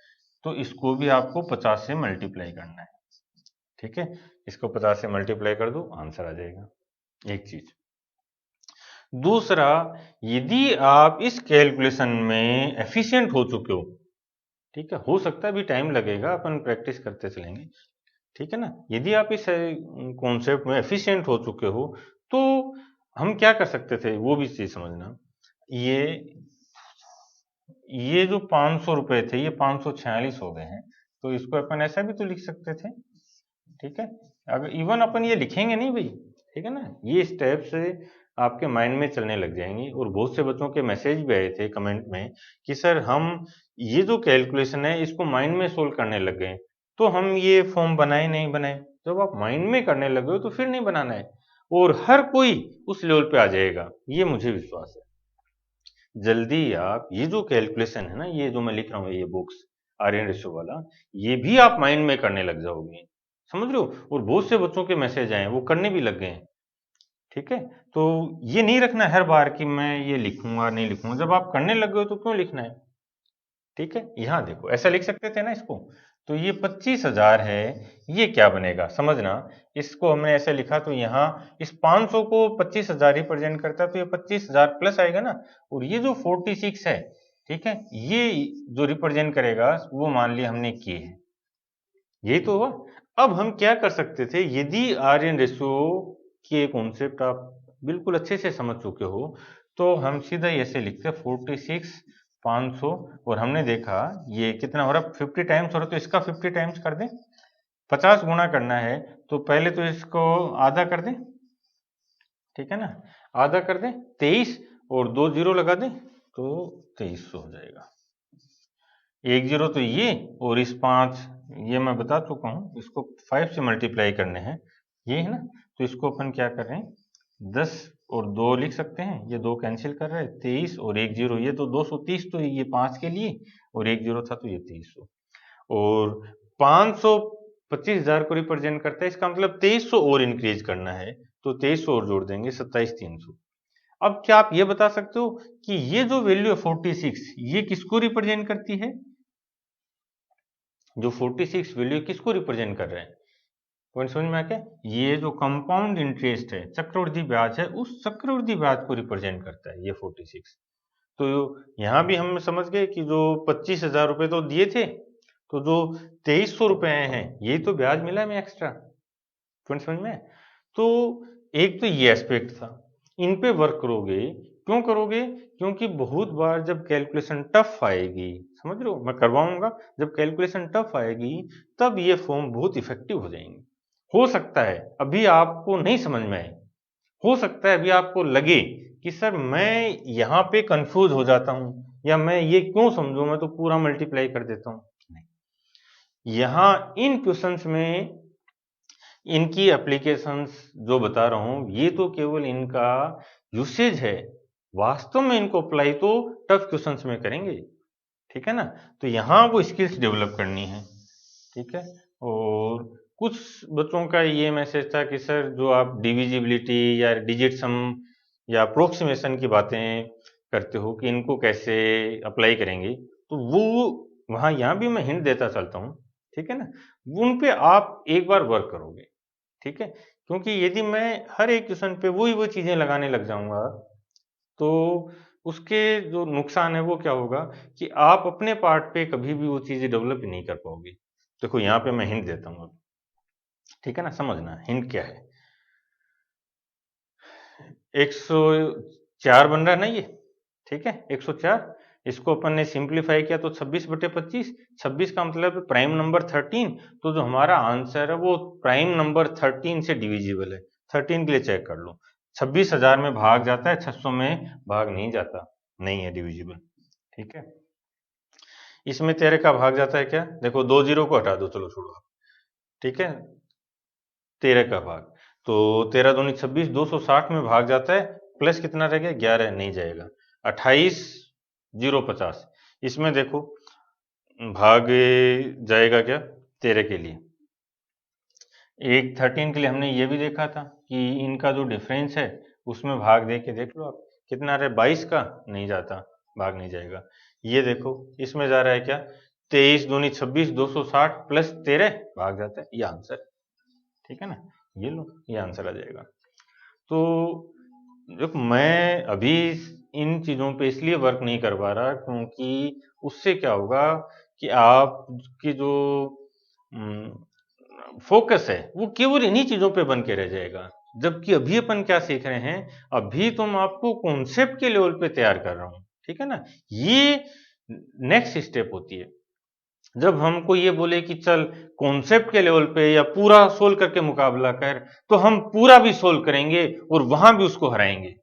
तो इसको भी आपको 50 से मल्टीप्लाई करना है, ठीक है। इसको 50 से मल्टीप्लाई कर दो, आंसर आ जाएगा। एक चीज दूसरा, यदि आप इस कैलकुलेशन में एफिशिएंट हो चुके हो, ठीक है, हो सकता है अभी टाइम लगेगा, अपन प्रैक्टिस करते चलेंगे, ठीक है ना। यदि आप इस कॉन्सेप्ट में एफिशिएंट हो चुके हो तो हम क्या कर सकते थे, वो भी चीज समझना। ये जो 500 रुपए थे, ये 546 हो गए हैं, तो इसको अपन ऐसा भी तो लिख सकते थे, ठीक है। अगर इवन अपन ये लिखेंगे नहीं भाई, ठीक है ना, ये स्टेप्स आपके माइंड में चलने लग जाएंगी। और बहुत से बच्चों के मैसेज भी आए थे कमेंट में कि सर हम ये जो कैलकुलेशन है इसको माइंड में सोल्व करने लग गए, तो हम ये फॉर्म बनाए नहीं बनाए। जब आप माइंड में करने लगे हो तो फिर नहीं बनाना है, और हर कोई उस लेवल पे आ जाएगा, ये मुझे विश्वास है। जल्दी आप ये जो कैलकुलेशन है ना, ये जो मैं लिख रहा हूँ, ये बुक्स आर्यन रेशो वाला, ये भी आप माइंड में करने लग जाओगे, समझ रहे हो। और बहुत से बच्चों के मैसेज आए हैं, वो करने भी लग गए हैं, ठीक है। तो ये नहीं रखना हर बार कि मैं ये लिखूंगा नहीं लिखूंगा, जब आप करने लग गए हो तो क्यों लिखना है, ठीक है। यहाँ देखो ऐसा लिख सकते थे ना इसको, तो ये 25,000 है, ये क्या बनेगा समझना। इसको हमने ऐसे लिखा तो यहाँ इस 500 को 25,000 रिप्रेजेंट करता है, तो ये 25,000 प्लस आएगा ना। और ये जो 46 है, ठीक है, ये जो रिप्रेजेंट करेगा वो मान लिया हमने किए है, यही तो हुआ। अब हम क्या कर सकते थे, यदि आर्यन रेशियो के कॉन्सेप्ट आप बिल्कुल अच्छे से समझ चुके हो, तो हम सीधा ऐसे लिखते 46 500, और हमने देखा ये कितना हो रहा है, 50 टाइम्स हो रहा है, तो इसका 50 टाइम्स कर दें। 50 गुना करना है तो पहले तो इसको आधा कर दें, ठीक है ना, आधा कर दें 23, और 2 जीरो लगा दें तो 2300 हो जाएगा। 1 जीरो तो ये, और इस 5, ये मैं बता चुका हूँ, इसको 5 से मल्टीप्लाई करने हैं, ये है ना। तो इसको अपन क्या कर रहे हैं, 10 और 2 लिख सकते हैं, ये 2 कैंसिल कर रहे हैं, 23 और 1 जीरो, ये तो 230, तो ये 5 के लिए, और 1 जीरो था तो ये 2300। और 500 25,000 को रिप्रेजेंट करता है, इसका मतलब 2300 और इंक्रीज करना है, तो 2300 और जोड़ देंगे 27,300। अब क्या आप ये बता सकते हो कि ये जो वैल्यू है 46, ये किसको रिप्रेजेंट करती है, जो 46 वैल्यू किसको रिप्रेजेंट कर रहे हैं, पॉइंट समझ में आ गया। ये जो कंपाउंड इंटरेस्ट है, चक्रवृद्धि ब्याज है, उस चक्रवृद्धि ब्याज को रिप्रेजेंट करता है ये 46। तो यहाँ भी हम समझ गए कि जो 25,000 रुपए तो दिए थे, तो जो 2300 रुपए हैं, यही तो ब्याज मिला हमें एक्स्ट्रा, पॉइंट समझ में। तो एक तो ये एस्पेक्ट था, इन पे वर्क करोगे, क्यों करोगे, क्योंकि बहुत बार जब कैलकुलेशन टफ आएगी, समझ रहे हो, मैं करवाऊंगा, जब कैलकुलेशन टफ आएगी तब ये फॉर्म बहुत इफेक्टिव हो जाएंगे। हो सकता है अभी आपको नहीं समझ में आए, हो सकता है अभी आपको लगे कि सर मैं यहाँ पे कंफ्यूज हो जाता हूँ, या मैं ये क्यों समझूं, मैं तो पूरा मल्टीप्लाई कर देता हूँ। यहाँ इन क्वेश्चंस में इनकी एप्लीकेशंस जो बता रहा हूं, ये तो केवल इनका यूसेज है, वास्तव में इनको अप्लाई तो टफ क्वेश्चंस में करेंगे, ठीक है ना। तो यहाँ वो स्किल्स डेवलप करनी है, ठीक है। और कुछ बच्चों का ये मैसेज था कि सर जो आप डिविजिबिलिटी या डिजिट सम या अप्रोक्सीमेशन की बातें करते हो कि इनको कैसे अप्लाई करेंगे, तो वो वहाँ यहाँ भी मैं हिंट देता चलता हूँ, ठीक है ना। उन पे आप एक बार वर्क करोगे, ठीक है। क्योंकि यदि मैं हर एक क्वेश्चन पे वो चीजें लगाने लग जाऊंगा, तो उसके जो नुकसान है वो क्या होगा कि आप अपने पार्ट पे कभी भी वो चीजें डेवलप नहीं कर पाओगे। देखो यहाँ पे मैं हिंट देता हूँ, ठीक है ना, समझना हिंट क्या है। 104 बन रहा है ना ये, ठीक है, 104, इसको अपन ने सिंप्लीफाई किया तो 26/25, 26 का मतलब प्राइम नंबर 13, तो जो हमारा आंसर है वो प्राइम नंबर 13 से डिविजिबल है। 13 के लिए चेक कर लो, 26,000 में भाग जाता है, 600 में भाग नहीं जाता, नहीं है डिविजिबल, ठीक है। इसमें 13 का भाग जाता है क्या, देखो 2 जीरो को हटा दो, चलो छोड़ो, ठीक है, 13 का भाग, तो 13 दूनी 26, 260 में भाग जाता है, प्लस कितना रह गया 11, नहीं जाएगा, 28 जीरो 50, इसमें देखो भाग जाएगा क्या 13 के लिए। एक 13 के लिए हमने ये भी देखा था कि इनका जो डिफरेंस है उसमें भाग दे के देख लो आप, कितना रहे 22 का, नहीं जाता, भाग नहीं जाएगा। ये देखो इसमें जा रहा है क्या, 23 दूनी 26, 260 प्लस 13, भाग जाता है, ये आंसर, ठीक है ना, ये लो ये आंसर आ जाएगा। तो देखो मैं अभी इन चीजों पे इसलिए वर्क नहीं कर पा रहा क्योंकि उससे क्या होगा कि आपकी जो फोकस है वो केवल इन्हीं चीजों पे बन के रह जाएगा। जबकि अभी अपन क्या सीख रहे हैं, अभी तो मैं आपको कॉन्सेप्ट के लेवल पे तैयार कर रहा हूं, ठीक है ना। ये नेक्स्ट स्टेप होती है। जब हमको ये बोले कि चल कॉन्सेप्ट के लेवल पे या पूरा सोल्व करके मुकाबला कर, तो हम पूरा भी सोल्व करेंगे और वहां भी उसको हराएंगे,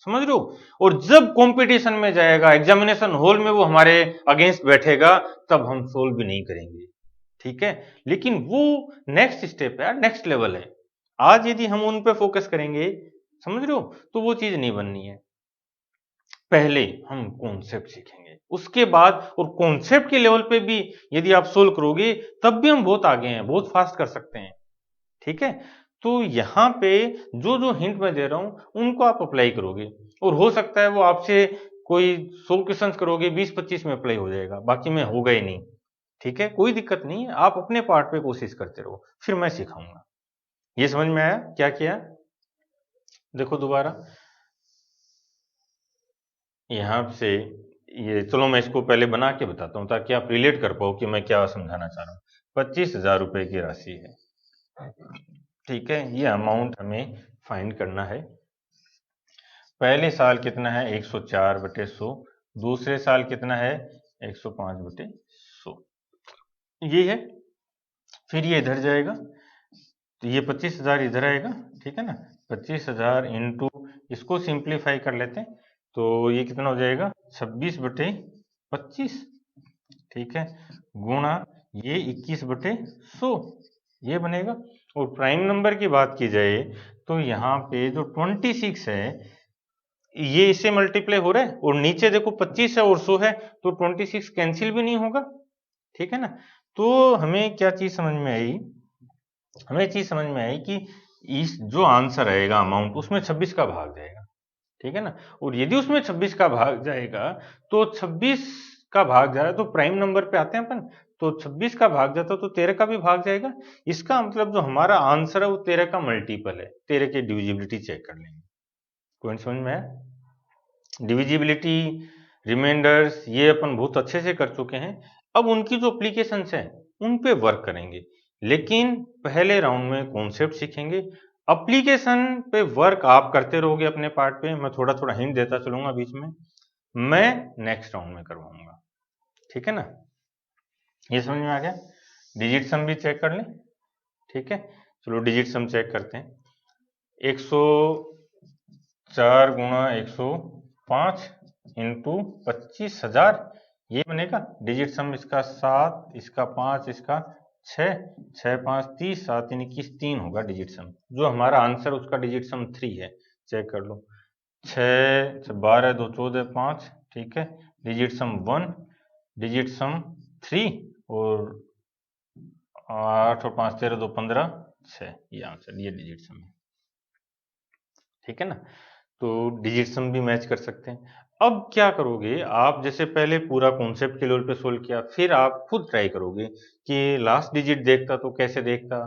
समझ रहे हो। और जब कंपटीशन में जाएगा, एग्जामिनेशन हॉल में वो हमारे अगेंस्ट बैठेगा, तब हम सोल्व भी नहीं करेंगे, ठीक है। लेकिन वो नेक्स्ट स्टेप है, नेक्स्ट लेवल है। आज यदि हम उन पे फोकस करेंगे, समझ रहे हो, तो वो चीज नहीं बननी है। पहले हम कॉन्सेप्ट सीखेंगे, उसके बाद, और कॉन्सेप्ट के लेवल पे भी यदि आप सोल्व करोगे, तब भी हम बहुत आगे हैं, बहुत फास्ट कर सकते हैं, ठीक है। तो यहां पे जो जो हिंट मैं दे रहा हूं उनको आप अप्लाई करोगे, और हो सकता है वो आपसे कोई 100 क्वेश्चन करोगे, 20-25 में अप्लाई हो जाएगा, बाकी में होगा ही नहीं, ठीक है। कोई दिक्कत नहीं है, आप अपने पार्ट पे कोशिश करते रहो, फिर मैं सिखाऊंगा। ये समझ में आया क्या किया? देखो दोबारा यहाँ से, ये चलो मैं इसको पहले बना के बताता हूँ ताकि आप रिलेट कर पाओ कि मैं क्या समझाना चाह रहा हूँ। 25,000 रुपए की राशि है, ठीक है। ये अमाउंट हमें फाइंड करना है। पहले साल कितना है? 104/100। दूसरे साल कितना है? 105/100। ये है। फिर ये इधर जाएगा, तो ये 25,000 इधर आएगा, ठीक है ना। 25,000 इंटू, इसको सिंप्लीफाई कर लेते हैं, तो ये कितना हो जाएगा? 26/25, ठीक है, गुणा ये 21/100, ये बनेगा। और प्राइम नंबर की बात की जाए तो यहाँ पे जो 26 है, ये इससे मल्टीप्लाई हो रहा है, और नीचे देखो 25 है और 100 है, तो 26 कैंसिल भी नहीं होगा, ठीक है ना। तो हमें क्या चीज समझ में आई? हमें चीज समझ में आई कि इस जो आंसर आएगा अमाउंट, उसमें 26 का भाग जाएगा, ठीक है ना। और यदि उसमें 26 का भाग जाएगा, तो 26 का भाग जा रहा है तो प्राइम नंबर पे आते हैं अपन, तो 26 का भाग जाता तो 13 का भी भाग जाएगा। इसका मतलब जो हमारा आंसर है वो 13 का मल्टीपल है। 13 की डिविजिबिलिटी चेक कर लेंगे। पॉइंट समझ में आया? डिविजिबिलिटी, रिमाइंडर्स, ये अपन बहुत अच्छे से कर चुके हैं। अब उनकी जो एप्लीकेशंस हैं उन पे वर्क करेंगे, लेकिन पहले राउंड में कॉन्सेप्ट सीखेंगे। एप्लीकेशन पे वर्क आप करते रहोगे अपने पार्ट पे, मैं थोड़ा थोड़ा हिंट देता चलूंगा बीच में, मैं नेक्स्ट राउंड में करवाऊंगा, ठीक है ना। ये समझ में आ गया? डिजिट सम भी चेक कर लें, ठीक है। चलो डिजिट सम चेक करते हैं। 104 गुणा 105 इंटू 25,000, ये बनेगा। डिजिट सम इसका 7, इसका 5, इसका 6, 6 5 30, 7 3 21, 3 होगा डिजिट सम। जो हमारा आंसर उसका डिजिट सम 3 है, चेक कर लो। 6 12 2 14 5, ठीक है। डिजिट सम 1, डिजिट सम 3, और 8 और 5 13 2 15 6, ये आंसर, ये डिजिट सम है, ठीक है ना। तो डिजिट सम भी मैच कर सकते हैं। अब क्या करोगे आप? जैसे पहले पूरा कॉन्सेप्ट के लेवल पे सोल्व किया, फिर आप खुद ट्राई करोगे कि लास्ट डिजिट देखता तो कैसे देखता,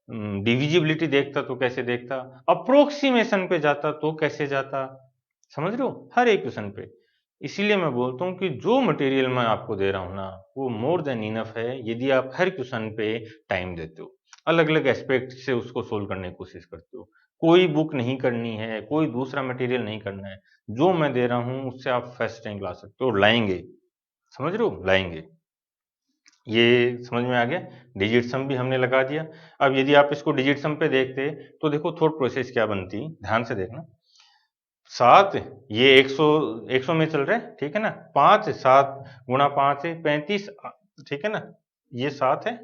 डिविजिबिलिटी देखता तो कैसे देखता, अप्रोक्सीमेशन पे जाता तो कैसे जाता, समझ रहे हो, हर एक क्वेश्चन पे। इसीलिए मैं बोलता हूँ कि जो मटेरियल मैं आपको दे रहा हूँ ना, वो मोर देन इनफ है यदि आप हर क्वेश्चन पे टाइम देते हो, अलग अलग एस्पेक्ट से उसको सोल्व करने की कोशिश करते हो। कोई बुक नहीं करनी है, कोई दूसरा मटेरियल नहीं करना है, जो मैं दे रहा हूँ उससे आप फर्स्ट रैंक ला सकते हो, और लाएंगे, समझ रहे हो, लाएंगे। ये समझ में आ गया? डिजिट सम भी हमने लगा दिया। अब यदि आप इसको डिजिट सम पे देखते तो देखो थोट प्रोसेस क्या बनती, ध्यान से देखना। 7, ये 100 में चल रहा है, ठीक है ना। 5, 7 गुणा 5 है 35, ठीक है ना। ये 7 है,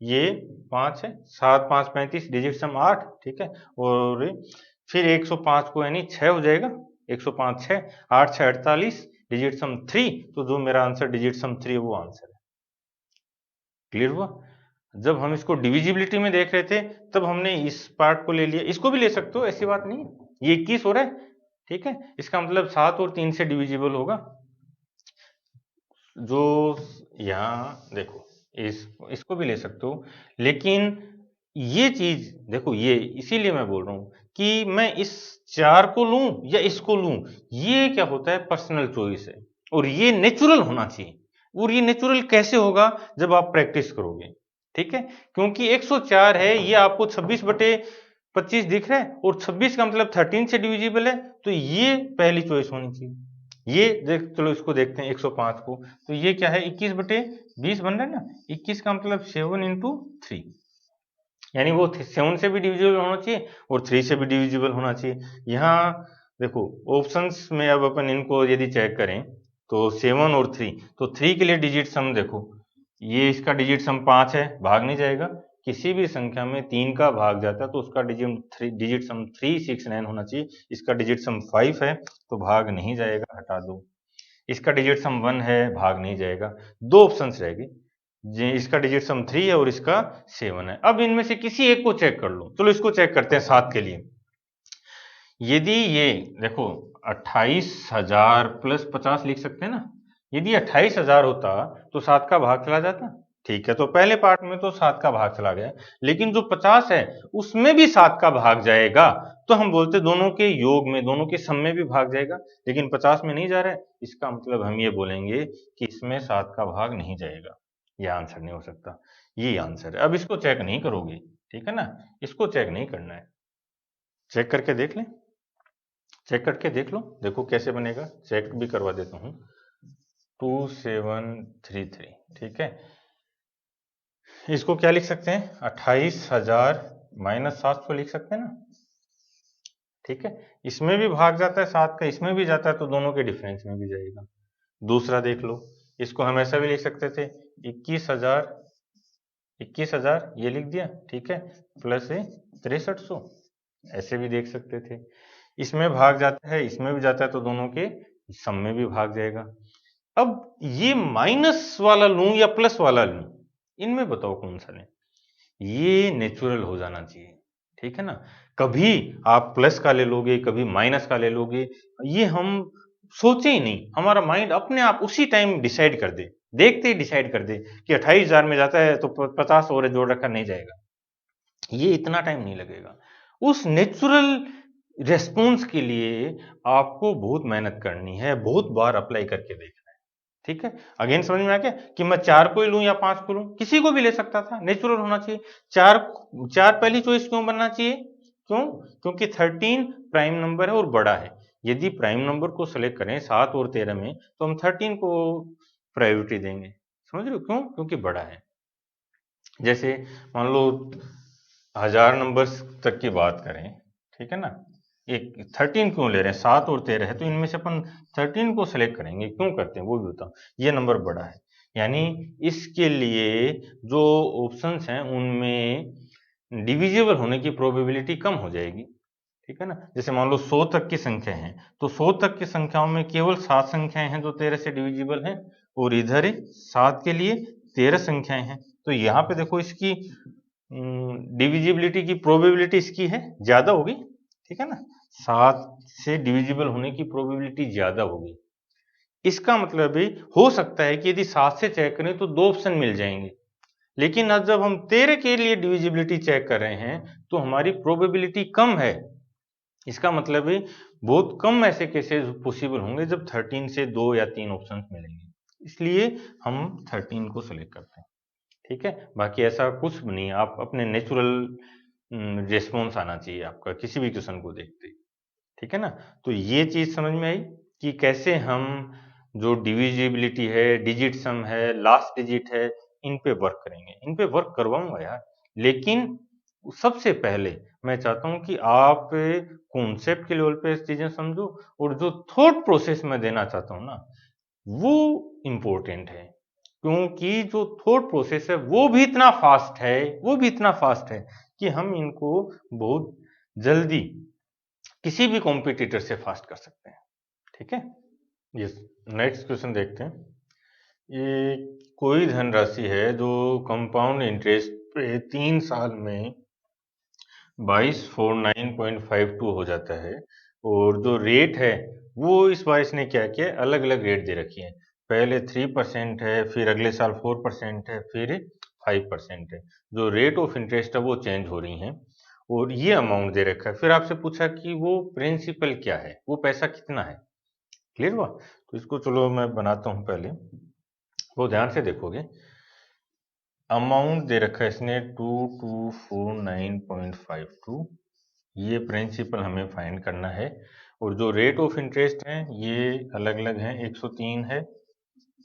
ये 5 है, 7 5 35, डिजिट सम 8, ठीक है। और फिर 105 को यानी 6 हो जाएगा, 105 6, 8 6 48, डिजिट सम 3, तो जो मेरा आंसर डिजिट सम 3 है वो आंसर है। क्लियर हुआ? जब हम इसको डिविजिबिलिटी में देख रहे थे, तब हमने इस पार्ट को ले लिया, इसको भी ले सकते हो, ऐसी बात नहीं है। ये 21 हो रहा है, ठीक है, इसका मतलब 7 और 3 से डिविजिबल होगा। जो यहाँ देखो, इसको भी ले सकते हो, लेकिन ये चीज देखो, ये इसीलिए मैं बोल रहा हूं कि मैं इस 4 को लूं या इसको लूं, ये क्या होता है, पर्सनल चॉइस है, और ये नेचुरल होना चाहिए। और ये नेचुरल कैसे होगा, जब आप प्रैक्टिस करोगे, ठीक है। क्योंकि 104 है, ये आपको 26/25 दिख रहा है, और 26 का मतलब 13 से डिविजिबल है, तो ये पहली चॉइस होनी चाहिए। ये देख, चलो इसको देखते हैं 105 को, तो ये क्या है, 21/20 बन रहा है ना। 21 का मतलब 7 इंटू 3, यानी वो 7 से भी डिविजिबल होना चाहिए और 3 से भी डिविजिबल होना चाहिए। यहाँ देखो ऑप्शंस में, अब अपन इनको यदि चेक करें तो 7 और 3, तो 3 के लिए डिजिट सम देखो, ये इसका डिजिट सम 5 है, भाग नहीं जाएगा। किसी भी संख्या में 3 का भाग जाता है तो उसका डिजिट सम 369 होना चाहिए। इसका डिजिट सम 5 है तो भाग नहीं जाएगा, हटा दो। इसका डिजिट सम 1 है, भाग नहीं जाएगा। दो ऑप्शन रह गए, इसका डिजिट सम 3 है और इसका 7 है। अब इनमें से किसी एक को चेक कर लो। चलो इसको चेक करते हैं 7 के लिए। यदि ये देखो 28,000 प्लस 50 लिख सकते हैं ना। यदि 28,000 होता तो 7 का भाग चला जाता, ठीक है। तो पहले पार्ट में तो 7 का भाग चला गया, लेकिन जो 50 है उसमें भी 7 का भाग जाएगा, तो हम बोलते दोनों के योग में, दोनों के सम में भी भाग जाएगा। लेकिन 50 में नहीं जा रहा है, इसका मतलब हम ये बोलेंगे कि इसमें 7 का भाग नहीं जाएगा, यह आंसर नहीं हो सकता। ये आंसर है। अब इसको चेक नहीं करोगे, ठीक है ना, इसको चेक नहीं करना है। चेक करके देख लें, चेक करके देख लो, देखो कैसे बनेगा, चेक भी करवा देता हूं। 2733, ठीक है। इसको क्या लिख सकते हैं, 28,000 माइनस 700 लिख सकते हैं ना, ठीक है। इसमें भी भाग जाता है 7 का, इसमें भी जाता है, तो दोनों के डिफरेंस में भी जाएगा। दूसरा देख लो, इसको हम ऐसा भी लिख सकते थे, 21,000 ये लिख दिया, ठीक है, प्लस 6300, ऐसे भी देख सकते थे। इसमें भाग जाता है, इसमें भी जाता है, तो दोनों के सम में भी भाग जाएगा। अब ये माइनस वाला लूं या प्लस वाला लूं, इनमें बताओ कौन सा लें। ये नेचुरल हो जाना चाहिए, ठीक है ना। कभी आप प्लस का ले लोगे, कभी माइनस का ले लोगे, ये हम सोचे ही नहीं, हमारा माइंड अपने आप उसी टाइम डिसाइड कर दे, देखते ही डिसाइड कर दे कि 28,000 में जाता है तो 50 और जोड़ रखा नहीं जाएगा। ये इतना टाइम नहीं लगेगा। उस नेचुरल रेस्पॉन्स के लिए आपको बहुत मेहनत करनी है, बहुत बार अप्लाई करके देखना है, ठीक है। अगेन समझ में आ गया कि मैं 4 को ही लूं या 5 को लूं, किसी को भी ले सकता था, नेचुरल होना चाहिए। 4 4 पहली चॉइस क्यों बनना चाहिए, क्यों, क्योंकि 13 प्राइम नंबर है और बड़ा है। यदि प्राइम नंबर को सेलेक्ट करें 7 और 13 में, तो हम 13 को प्रायोरिटी देंगे, समझ रहे हो, क्यों, क्योंकि बड़ा है। जैसे मान लो 1000 नंबर्स तक की बात करें, ठीक है ना, एक 13 क्यों ले रहे हैं, 7 और 13 है, तो इनमें से अपन 13 को सेलेक्ट करेंगे, क्यों करते हैं वो भी बताओ। ये नंबर बड़ा है, यानी इसके लिए जो ऑप्शंस हैं उनमें डिविजिबल होने की प्रोबेबिलिटी कम हो जाएगी, ठीक है ना। जैसे मान लो 100 तक की संख्या है, तो 100 तक की संख्याओं में केवल 7 संख्याएं हैं जो 13 से डिविजिबल हैं, और इधर 7 के लिए 13 संख्याएं हैं। तो यहाँ पे देखो इसकी डिविजिबिलिटी की प्रोबेबिलिटी इसकी है ज्यादा होगी, ठीक है ना। 7 से डिविजिबल होने की प्रोबेबिलिटी ज्यादा होगी। इसका मतलब भी हो सकता है कि यदि 7 से चेक करें तो दो ऑप्शन मिल जाएंगे, लेकिन अब जब हम 13 के लिए डिविजिबिलिटी चेक कर रहे हैं तो हमारी प्रोबेबिलिटी कम है। इसका मतलब भी बहुत कम ऐसे केसेस पॉसिबल होंगे जब 13 से 2 या 3 ऑप्शन मिलेंगे, इसलिए हम 13 को सेलेक्ट करते हैं, ठीक है। बाकी ऐसा कुछ भी नहीं, आप अपने नेचुरल रिस्पॉन्स आना चाहिए आपका किसी भी क्वेश्चन को देखते, ठीक है ना। तो ये चीज समझ में आई कि कैसे हम जो डिविजिबिलिटी है, डिजिट सम है, लास्ट डिजिट है, इन पे वर्क करेंगे। इन पे वर्क करवाऊंगा यार, लेकिन सबसे पहले मैं चाहता हूं कि आप कॉन्सेप्ट के लेवल पे चीजें समझो, और जो थॉट प्रोसेस में देना चाहता हूं ना, वो इम्पोर्टेंट है। क्योंकि जो थॉट प्रोसेस है वो भी इतना फास्ट है, वो भी इतना फास्ट है कि हम इनको बहुत जल्दी किसी भी कॉम्पिटिटर से फास्ट कर सकते हैं, ठीक है। यस, नेक्स्ट क्वेश्चन देखते हैं। ये कोई धनराशि है जो कंपाउंड इंटरेस्ट पे 3 साल में 2249.52 हो जाता है, और जो रेट है वो इस बार इसने क्या किया, अलग अलग रेट दे रखी है। पहले 3% है, फिर अगले साल 4% है, फिर 5% है। जो रेट ऑफ इंटरेस्ट है वो चेंज हो रही हैं और ये अमाउंट दे रखा है। फिर आपसे पूछा कि वो प्रिंसिपल क्या है, वो पैसा कितना है। क्लियर हुआ? तो इसको चलो मैं बनाता हूं पहले, वो ध्यान से देखोगे। अमाउंट दे रखा है इसने 2249.52, ये प्रिंसिपल हमें फाइंड करना है। और जो रेट ऑफ इंटरेस्ट है ये अलग अलग है, 103 है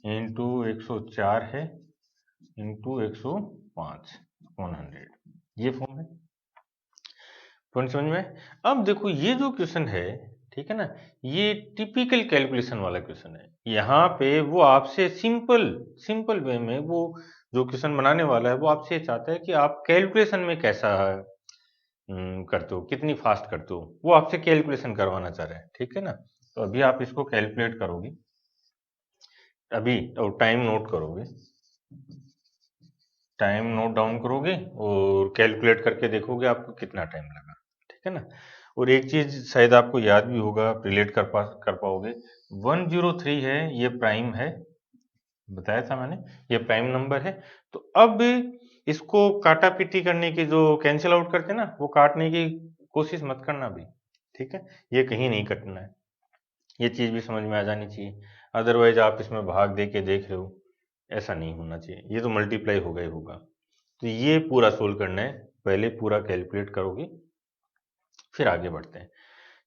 इंटू 104 है इंटू 105 100, ये फॉर्म है। पॉइंट समझ में? अब देखो ये जो क्वेश्चन है, ठीक है ना, ये टिपिकल कैलकुलेशन वाला क्वेश्चन है। यहाँ पे वो आपसे सिंपल वे में वो जो क्वेश्चन बनाने वाला है वो आपसे चाहता है कि आप कैलकुलेशन में कैसा करते हो, कितनी फास्ट करते हो, वो आपसे कैलकुलेशन करवाना चाह रहा है। ठीक है ना? तो अभी आप इसको कैलकुलेट करोगे अभी और टाइम नोट करोगे, टाइम नोट डाउन करोगे और कैलकुलेट करके देखोगे आपको कितना टाइम लगा। ठीक है ना? और एक चीज शायद आपको याद भी होगा, आप रिलेट कर पाओगे। 103 है, ये प्राइम है, बताया था मैंने, ये प्राइम नंबर है। तो अब इसको काटा पीटी करने की, जो कैंसिल आउट करते हैं ना, वो काटने की कोशिश मत करना भी। ठीक है? ये कहीं नहीं कटना है, ये चीज भी समझ में आ जानी चाहिए। अदरवाइज आप इसमें भाग दे के देख रहे हो, ऐसा नहीं होना चाहिए। ये तो मल्टीप्लाई होगा ही होगा। तो ये पूरा सोल्व करना है, पहले पूरा कैलकुलेट करोगे फिर आगे बढ़ते हैं।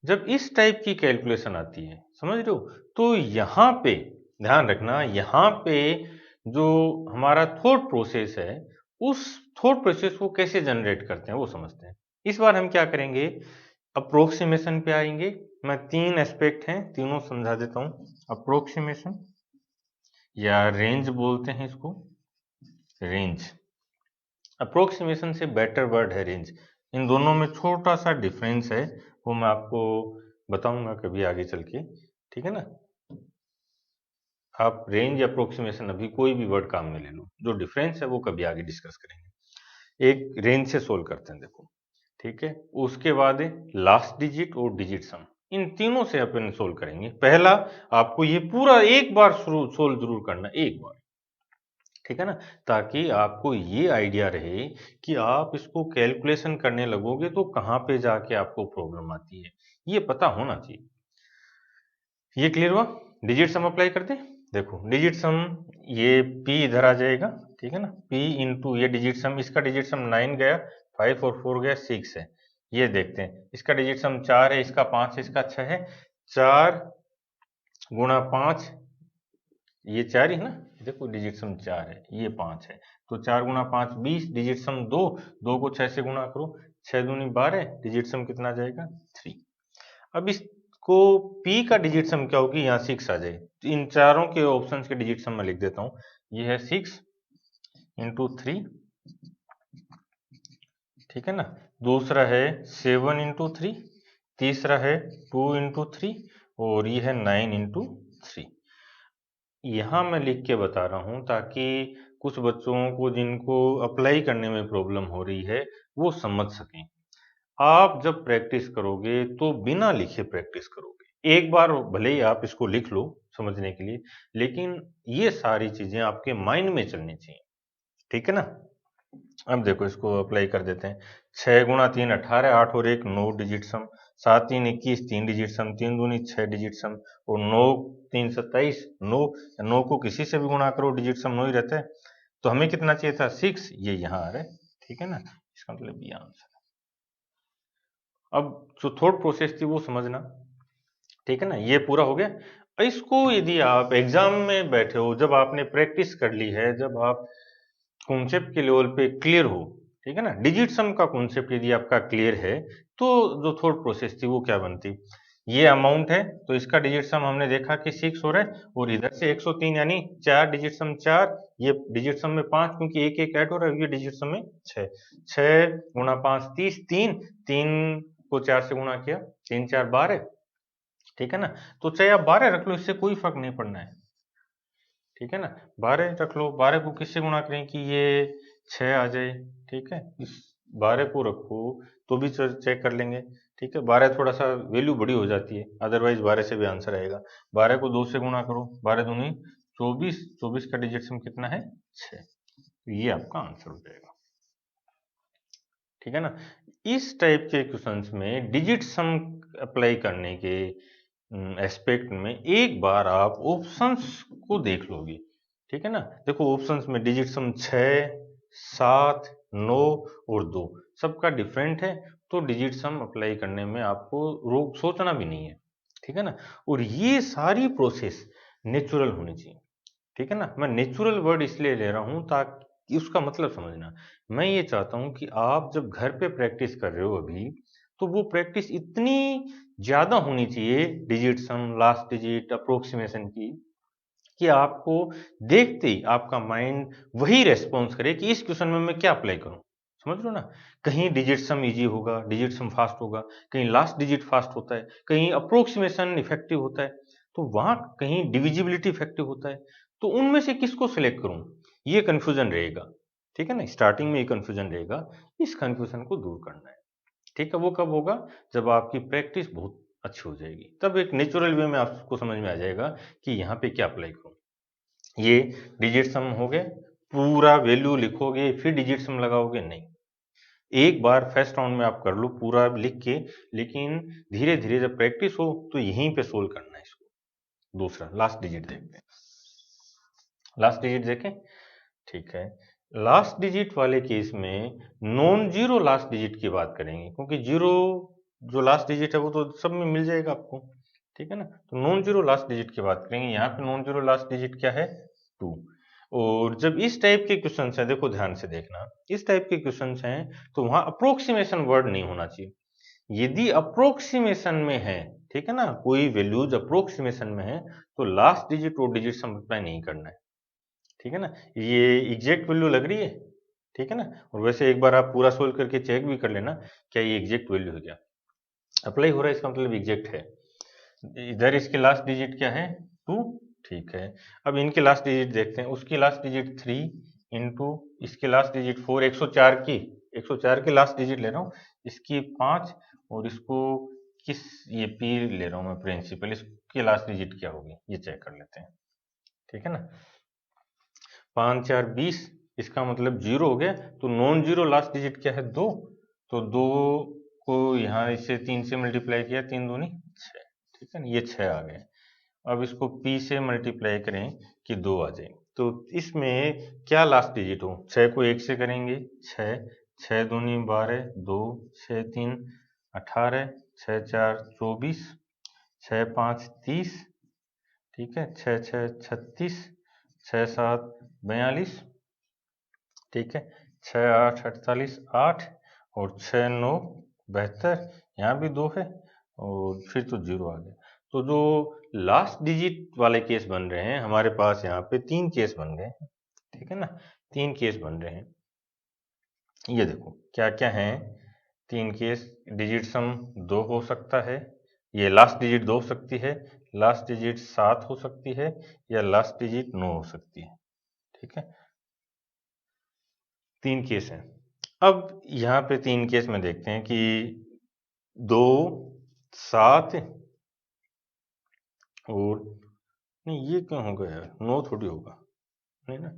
जब इस टाइप की कैलकुलेशन आती है, समझ रहे हो, तो यहाँ पे ध्यान रखना, यहाँ पे जो हमारा थॉट प्रोसेस है, उस थॉट प्रोसेस को कैसे जनरेट करते हैं वो समझते हैं। इस बार हम क्या करेंगे, अप्रोक्सीमेशन पे आएंगे। मैं तीन एस्पेक्ट हैं, तीनों समझा देता हूं। अप्रोक्सीमेशन या रेंज बोलते हैं इसको, रेंज। अप्रोक्सीमेशन से बेटर वर्ड है रेंज। इन दोनों में छोटा सा डिफरेंस है, वो मैं आपको बताऊंगा कभी आगे चल के। ठीक है ना? आप रेंज या अप्रोक्सीमेशन अभी कोई भी वर्ड काम में ले लो, जो डिफरेंस है वो कभी आगे डिस्कस करेंगे। एक रेंज से सोल्व करते हैं, देखो। ठीक है? उसके बाद लास्ट डिजिट और डिजिट सम, इन तीनों से अपन सोल्व करेंगे। पहला आपको ये पूरा एक बार सोल्व जरूर करना, एक बार। ठीक है ना? ताकि आपको ये आइडिया रहे कि आप इसको कैलकुलेशन करने लगोगे तो कहाँ पे जाके आपको प्रॉब्लम आती है, ये पता होना चाहिए। ये क्लियर हुआ? डिजिट सम अप्लाई कर दे। देखो डिजिट सम, ये p इधर आ जाएगा। ठीक है ना? p इंटू ये डिजिट सम, इसका डिजिट सम 9 गया, 5 और 4 गया 6 है। ये देखते हैं, इसका डिजिट सम 4 है, इसका 5 है, इसका 6 है। 4 गुणा 5, ये 4 ही है ना, देखो डिजिट सम 4 है, ये 5 है। तो 4 गुणा 5 20, डिजिट सम 2, 2 को 6 से गुणा करो, 6 दूनी 12, डिजिट सम कितना आ जाएगा 3। अब इसको p का डिजिट सम क्या होगी, यहाँ 6 आ जाए। तो इन चारों के ऑप्शन के डिजिट सम मैं लिख देता हूँ, ये है 6 इंटू 3। ठीक है ना? दूसरा है 7 इंटू 3, तीसरा है 2 इंटू 3, और ये है 9 इंटू 3। यहाँ मैं लिख के बता रहा हूँ ताकि कुछ बच्चों को जिनको अप्लाई करने में प्रॉब्लम हो रही है वो समझ सकें। आप जब प्रैक्टिस करोगे तो बिना लिखे प्रैक्टिस करोगे। एक बार भले ही आप इसको लिख लो समझने के लिए, लेकिन ये सारी चीजें आपके माइंड में चलनी चाहिए। ठीक है ना? अब देखो इसको अप्लाई कर देते हैं। 6 गुणा 3 18, 8 और 1 9 डिजिट सम, 7 3 21 3 डिजिट सम, 3 दूनी 6 डिजिट सम, और 9 3 27, 9 को किसी से भी गुणा करो डिजिट सम 9 ही रहता है। तो हमें कितना चाहिए था 6, ये यहाँ आ रहा है। ठीक है ना? इसका मतलब ये आंसर। अब जो थॉट प्रोसेस थी वो समझना। ठीक है ना? ये पूरा हो गया। इसको यदि आप एग्जाम में बैठे हो, जब आपने प्रैक्टिस कर ली है, जब आप कॉन्सेप्ट के लेवल पे क्लियर हो, ठीक है ना, डिजिट सम का कॉन्सेप्ट यदि आपका क्लियर है, तो जो थॉट प्रोसेस थी वो क्या बनती। ये अमाउंट है तो इसका डिजिट सम हमने देखा कि 6 हो रहा है, और इधर से 103 यानी 4 डिजिट सम 4, ये डिजिट सम में 5 क्योंकि एक एक ऐड हो रहा है, ये डिजिट सम में 6। 6 गुणा 5 30, 3 को 4 से गुणा किया, 3 4 12। ठीक है ना? तो चाहे आप 12 रख लो, इससे कोई फर्क नहीं पड़ना है। ठीक है ना? 12 रख लो, 12 को किससे गुणा करें कि ये 6 आ जाए। ठीक है? इस 12 को रखो तो भी चेक कर लेंगे। ठीक है? 12 थोड़ा सा वैल्यू बड़ी हो जाती है, अदरवाइज 12 से भी आंसर आएगा। 12 को 2 से गुणा करो, 12 दूनी 24, 24 का डिजिट सम कितना है 6। ये आपका आंसर हो जाएगा, ठीक है ना। इस टाइप के क्वेश्चंस में डिजिट सम अप्लाई करने के एस्पेक्ट में एक बार आप ऑप्शंस को देख लोगे, ठीक है ना। देखो ऑप्शंस में डिजिट सम 6, 7, 9 और 2 सबका डिफरेंट है, तो डिजिट सम अप्लाई करने में आपको सोचना भी नहीं है, ठीक है ना। और ये सारी प्रोसेस नेचुरल होनी चाहिए, ठीक है ना। मैं नेचुरल वर्ड इसलिए ले रहा हूँ ताकि उसका मतलब समझना। मैं ये चाहता हूँ कि आप जब घर पे प्रैक्टिस कर रहे हो अभी, तो वो प्रैक्टिस इतनी ज्यादा होनी चाहिए डिजिट सम, लास्ट डिजिट, अप्रोक्सीमेशन की, कि आपको देखते ही आपका माइंड वही रेस्पॉन्स करे कि इस क्वेश्चन में मैं क्या अप्लाई करूं। समझ लो ना, कहीं डिजिट सम इजी होगा, डिजिट सम फास्ट होगा, कहीं लास्ट डिजिट फास्ट होता है, कहीं अप्रोक्सीमेशन इफेक्टिव होता है, तो वहां कहीं डिविजिबिलिटी इफेक्टिव होता है। तो उनमें से किसको सिलेक्ट करूं, ये कंफ्यूजन रहेगा, ठीक है ना। स्टार्टिंग में ये कंफ्यूजन रहेगा, इस कंफ्यूजन को दूर करना है, ठीक है। वो कब होगा, जब आपकी प्रैक्टिस बहुत अच्छी हो जाएगी, तब एक नेचुरल वे में आपको समझ में आ जाएगा कि यहाँ पे क्या अप्लाई करूं। ये डिजिट सम हो गए, पूरा वैल्यू लिखोगे फिर डिजिट सम लगाओगे, नहीं। एक बार फर्स्ट राउंड में आप कर लो पूरा लिख के, लेकिन धीरे धीरे जब प्रैक्टिस हो तो यहीं पे सोल्व करना है इसको। दूसरा लास्ट डिजिट देखते हैं, लास्ट डिजिट देखें, ठीक है। लास्ट डिजिट वाले केस में नॉन जीरो लास्ट डिजिट की बात करेंगे, क्योंकि जीरो जो लास्ट डिजिट है वो तो सब में मिल जाएगा आपको, ठीक है ना। तो नॉन जीरो लास्ट डिजिट की बात करेंगे, यहाँ पे नॉन जीरो लास्ट डिजिट क्या है, 2। और जब इस टाइप के क्वेश्चन है, देखो ध्यान से देखना, इस टाइप के क्वेश्चन हैं तो वहां अप्रोक्सीमेशन वर्ड नहीं होना चाहिए। यदि अप्रोक्सीमेशन में है, ठीक है ना, कोई वैल्यूज अप्रोक्सीमेशन में है, तो लास्ट डिजिट और डिजिट सम अप्लाई नहीं करना है, ठीक है ना। ये एग्जैक्ट वैल्यू लग रही है, ठीक है ना। और वैसे एक बार आप पूरा सोल्व करके चेक भी कर लेना, क्या ये एग्जैक्ट वैल्यू है, क्या अप्लाई हो रहा है, इसका मतलब एग्जैक्ट है। इधर इसके लास्ट डिजिट क्या है, 2, ठीक है। अब इनके लास्ट डिजिट देखते हैं, उसकी लास्ट डिजिट 3 इंटू इसके लास्ट डिजिट 4, 104 की लास्ट डिजिट ले रहा हूँ, इसकी 5, और इसको किस, ये पी ले रहा हूँ मैं प्रिंसिपल, इसकी लास्ट डिजिट क्या होगी ये चेक कर लेते हैं, ठीक है ना। 5 4 20, इसका मतलब 0 हो गया, तो नॉन जीरो लास्ट डिजिट क्या है, 2। तो 2 को यहाँ इसे 3 से मल्टीप्लाई किया, 3 दूनी 6, ठीक है ना, ये 6 आ गए। अब इसको p से मल्टीप्लाई करें कि 2 आ जाए, तो इसमें क्या लास्ट डिजिट हो, 6 को 1 से करेंगे 6, 6 दूनी 12, 2 6 3 18, 6 4 24, 6 5 30, ठीक है, 6 6 36, 6 7 42, ठीक है, 6 8 48, 8, और 6 9 72, यहाँ भी 2 है, और फिर तो 0 आ गया। तो जो लास्ट डिजिट वाले केस बन रहे हैं हमारे पास, यहाँ पे 3 केस बन गए, ठीक है ना, 3 केस बन रहे हैं। ये देखो क्या क्या है, 3 केस, डिजिट सम 2 हो सकता है, ये लास्ट डिजिट 2 हो सकती है, लास्ट डिजिट 7 हो सकती है, या लास्ट डिजिट 9 हो सकती है, ठीक है। 3 केस हैं। अब यहाँ पे 3 केस में देखते हैं कि 2 7 और, नहीं ये क्यों होगा यार, 9 थोड़ी होगा, नहीं ना,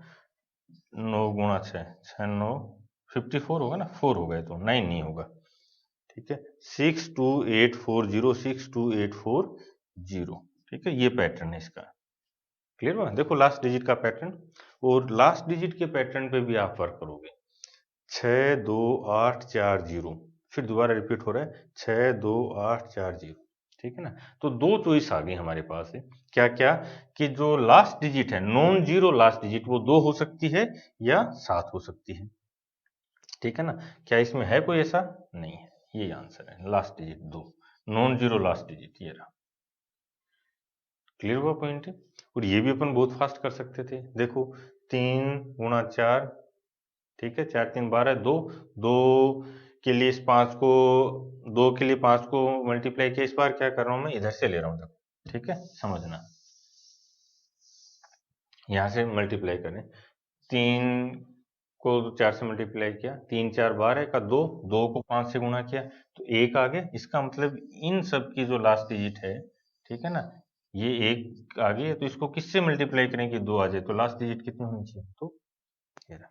9 गुणा 6, 6 9 54 होगा ना, 4 होगा, ये तो 9 नहीं होगा, ठीक है। 62840, 62840, ठीक है, ये पैटर्न है इसका, क्लियर हुआ। देखो लास्ट डिजिट का पैटर्न, और लास्ट डिजिट के पैटर्न पे भी आप वर्क करोगे, 62840, फिर दोबारा रिपीट हो रहा है 62840, ठीक है ना। तो 2 चॉइस आ गई हमारे पास है, क्या क्या, कि जो लास्ट डिजिट है नॉन जीरो लास्ट डिजिट वो 2 हो सकती है या 7 हो सकती है, ठीक है ना। क्या इसमें है कोई ऐसा, नहीं है, ये आंसर है, last digit 2, non zero last digit ये रहा, क्लियर हुआ पॉइंट। और ये भी अपन बहुत फास्ट कर सकते थे, देखो 3 गुणा 4, ठीक है, 4 3 12, 2, 2 के लिए इस 5 को, 2 के लिए 5 को मल्टीप्लाई किया, इस बार क्या कर रहा हूं मैं, इधर से ले रहा हूं, देखो ठीक है, समझना, यहां से मल्टीप्लाई करें, 3 को 4 से मल्टीप्लाई किया, 3 4 12 का 2, 2 को 5 से गुणा किया तो 1 आ गया, इसका मतलब इन सब की जो लास्ट डिजिट है, ठीक है ना, ये 1 आ गई है, तो इसको किससे मल्टीप्लाई करें कि 2 आ जाए, तो लास्ट डिजिट कितनी होनी चाहिए, तो ये रहा।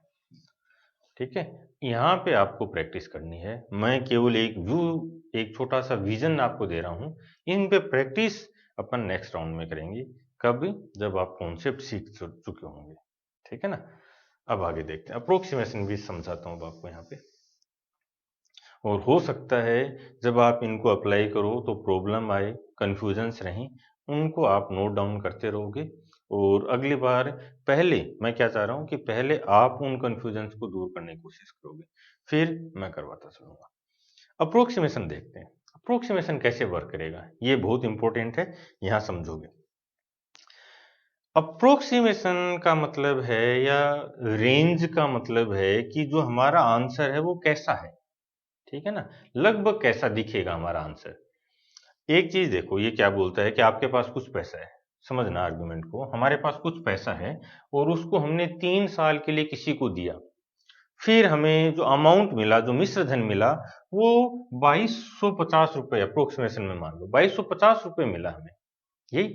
ठीक है, यहाँ पे आपको प्रैक्टिस करनी है। मैं केवल एक व्यू, एक छोटा सा विजन आपको दे रहा हूँ। इन पे प्रैक्टिस अपन नेक्स्ट राउंड में करेंगे। कब? जब आप कॉन्सेप्ट सीख चुके होंगे। ठीक है ना। अब आगे देखते हैं, अप्रोक्सीमेशन भी समझाता हूँ आपको यहाँ पे। और हो सकता है जब आप इनको अप्लाई करो तो प्रॉब्लम आए, कन्फ्यूजन्स रहें, उनको आप नोट डाउन करते रहोगे। और अगली बार पहले मैं क्या चाह रहा हूँ कि पहले आप उन कन्फ्यूजन्स को दूर करने की कोशिश करोगे, फिर मैं करवाता चलूँगा। अप्रोक्सीमेशन देखते हैं। अप्रोक्सीमेशन कैसे वर्क करेगा, ये बहुत इंपॉर्टेंट है, यहाँ समझोगे। अप्रोक्सीमेशन का मतलब है, या रेंज का मतलब है कि जो हमारा आंसर है वो कैसा है। ठीक है ना, लगभग कैसा दिखेगा हमारा आंसर। एक चीज देखो, ये क्या बोलता है कि आपके पास कुछ पैसा है। समझना आर्गुमेंट को, हमारे पास कुछ पैसा है और उसको हमने 3 साल के लिए किसी को दिया। फिर हमें जो अमाउंट मिला, जो मिश्र धन मिला, वो 2250 रुपये, अप्रोक्सीमेशन में मान लो 2250 रुपये मिला हमें। यही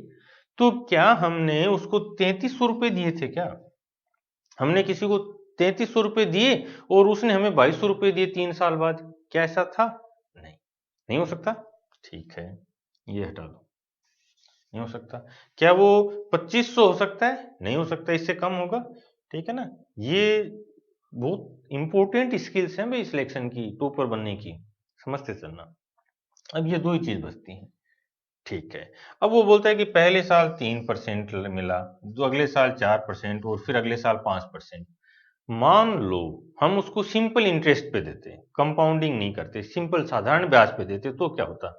तो, क्या हमने उसको 3300 रुपये दिए थे क्या? हमने किसी को 3300 रुपये दिए और उसने हमें 2200 रुपये दिए 3 साल बाद, क्या ऐसा था? नहीं, नहीं हो सकता। ठीक है, ये हटा दो, नहीं हो सकता। क्या वो 2500 हो सकता है? नहीं हो सकता, इससे कम होगा। ठीक है ना, ये बहुत इंपॉर्टेंट स्किल्स हैं भाई सिलेक्शन की, टॉपर बनने की, समझते चलना। अब ये दो ही चीज बचती हैं। ठीक है, अब वो बोलता है कि पहले साल 3% मिला, जो अगले साल 4% और फिर अगले साल 5%। मान लो हम उसको सिंपल इंटरेस्ट पे देते, कंपाउंडिंग नहीं करते, सिंपल साधारण ब्याज पे देते, तो क्या होता?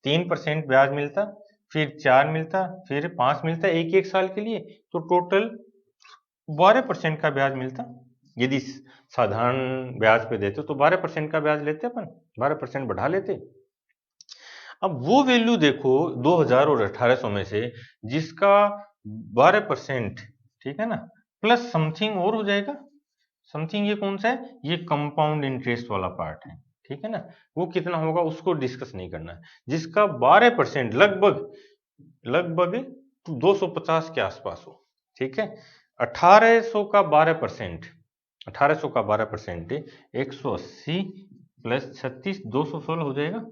3% ब्याज मिलता, फिर 4 मिलता, फिर 5 मिलता, एक एक साल के लिए, तो टोटल 12% का ब्याज मिलता। यदि साधारण ब्याज पे देते तो 12% का ब्याज लेते अपन, 12% बढ़ा लेते। अब वो वैल्यू देखो 2000 और 1800 में से, जिसका 12%, ठीक है ना, प्लस समथिंग और हो जाएगा। समथिंग ये कौन सा है? ये कंपाउंड इंटरेस्ट वाला पार्ट है। ठीक है ना, वो कितना होगा उसको डिस्कस नहीं करना है। जिसका 12% लगभग लगभग 250 के आसपास हो। ठीक है, 1800 का 12%, 1800 का 12% 180 प्लस 36, 216 हो जाएगा।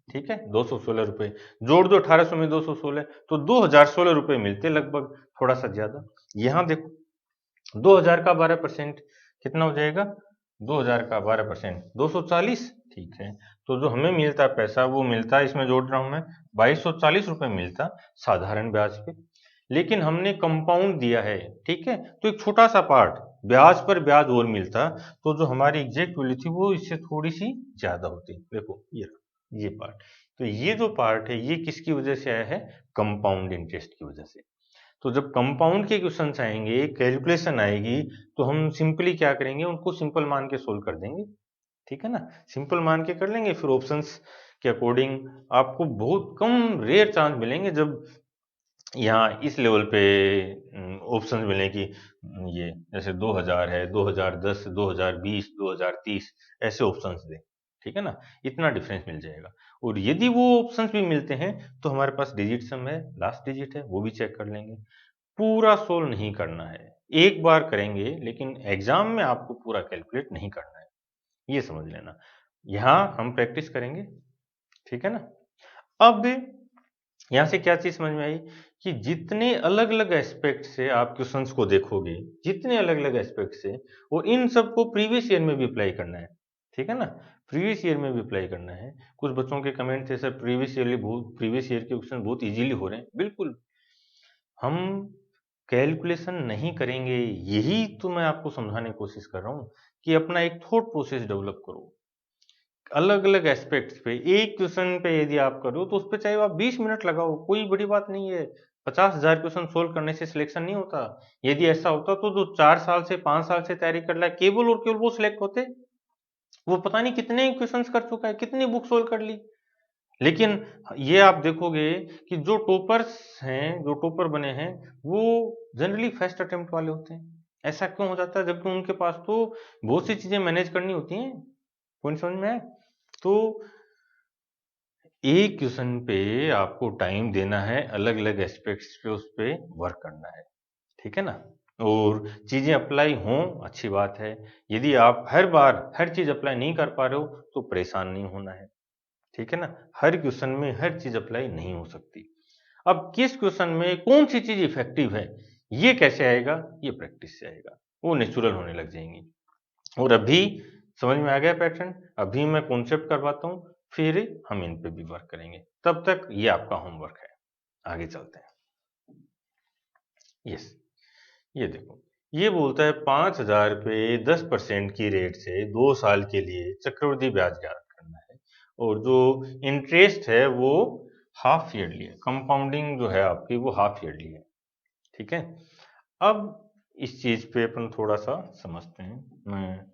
ठीक है, 216 रुपये जोड़ दो, 1800 में 216 तो 2016 रुपये मिलते लगभग, थोड़ा सा ज्यादा। यहां देखो 2000 का 12% कितना हो जाएगा? 2000 का 12% 240। ठीक है, तो जो हमें मिलता पैसा वो मिलता, इसमें जोड़ रहा हूं मैं, 2240 रुपये मिलता साधारण ब्याज पे। लेकिन हमने कंपाउंड दिया है, ठीक है, तो एक छोटा सा पार्ट ब्याज पर ब्याज और मिलता, तो जो हमारी एग्जैक्ट वैल्यू थी वो इससे थोड़ी सी ज्यादा होती। देखो ये पार्ट, तो ये जो पार्ट है ये किसकी वजह से आया है? कंपाउंड इंटरेस्ट की वजह से। तो जब कंपाउंड के क्वेश्चंस आएंगे, कैलकुलेशन आएगी, तो हम सिंपली क्या करेंगे, उनको सिंपल मान के सोल्व कर देंगे। ठीक है ना, सिंपल मान के कर लेंगे, फिर ऑप्शंस के अकॉर्डिंग आपको बहुत कम रेयर चांस मिलेंगे जब यहाँ इस लेवल पे ऑप्शंस मिले कि ये जैसे 2000 है, 2010, 2020, 2030, ऐसे ऑप्शंस दे। ठीक है ना, इतना डिफरेंस मिल जाएगा। और यदि वो ऑप्शंस भी मिलते हैं तो हमारे पास डिजिट सम है, लास्ट डिजिट है, वो भी चेक कर लेंगे। पूरा सोल्व नहीं करना है, एक बार करेंगे, लेकिन एग्जाम में आपको पूरा कैलकुलेट नहीं करना है, ये समझ लेना। यहाँ हम प्रैक्टिस करेंगे। ठीक है ना, अब यहां से क्या चीज समझ में आई कि जितने अलग अलग एस्पेक्ट से आप क्वेश्चंस को देखोगे, जितने अलग अलग एस्पेक्ट से, और इन सबको प्रीवियस ईयर में भी अप्लाई करना है। ठीक है ना, प्रीवियस ईयर में भी अप्लाई करना है। कुछ बच्चों के कमेंट थे, सर प्रीवियस ईयर के क्वेश्चन बहुत इजीली हो रहे हैं। बिल्कुल, हम कैलकुलेशन नहीं करेंगे, यही तो मैं आपको समझाने की कोशिश कर रहा हूँ कि अपना एक थॉट प्रोसेस डेवलप करो। अलग अलग एस्पेक्ट्स पे, एक क्वेश्चन पे यदि आप करो तो उस पे चाहे आप 20 मिनट लगाओ, कोई बड़ी बात नहीं है। 50,000 क्वेश्चन सोल्व करने से सिलेक्शन नहीं होता। यदि ऐसा होता तो जो 4 साल से 5 साल से तैयारी कर रहा है, केवल और केवल वो सिलेक्ट होते। वो पता नहीं कितने क्वेश्चंस कर चुका है, कितनी बुक सोल्व कर ली। लेकिन ये आप देखोगे कि जो टॉपर्स हैं, जो टॉपर बने हैं, वो जनरली फर्स्ट अटेम्प्ट वाले होते हैं। ऐसा क्यों हो जाता है, जबकि उनके पास तो बहुत सी चीजें मैनेज करनी होती हैं। पॉइंट समझ में है? तो एक क्वेश्चन पे आपको टाइम देना है, अलग अलग एस्पेक्ट्स पे उस पे वर्क करना है। ठीक है ना, और चीज़ें अप्लाई हों अच्छी बात है, यदि आप हर बार हर चीज़ अप्लाई नहीं कर पा रहे हो तो परेशान नहीं होना है, ठीक है ना। हर क्वेश्चन में हर चीज़ अप्लाई नहीं हो सकती। अब किस क्वेश्चन में कौन सी चीज़ इफेक्टिव है, ये कैसे आएगा, ये प्रैक्टिस से आएगा, वो नेचुरल होने लग जाएंगी। और अभी समझ में आ गया पैटर्न, अभी मैं कॉन्सेप्ट करवाता हूँ, फिर हम इन पे भी वर्क करेंगे। तब तक ये आपका होमवर्क है, आगे चलते हैं। यस, ये देखो, ये बोलता है 5,000 रुपये 10% की रेट से 2 साल के लिए चक्रवृद्धि ब्याज ज्ञात करना है, और जो इंटरेस्ट है वो हाफ ईयरली है, कंपाउंडिंग जो है आपकी वो हाफ ईयरली है, ठीक है। अब इस चीज पे अपन थोड़ा सा समझते हैं, मैं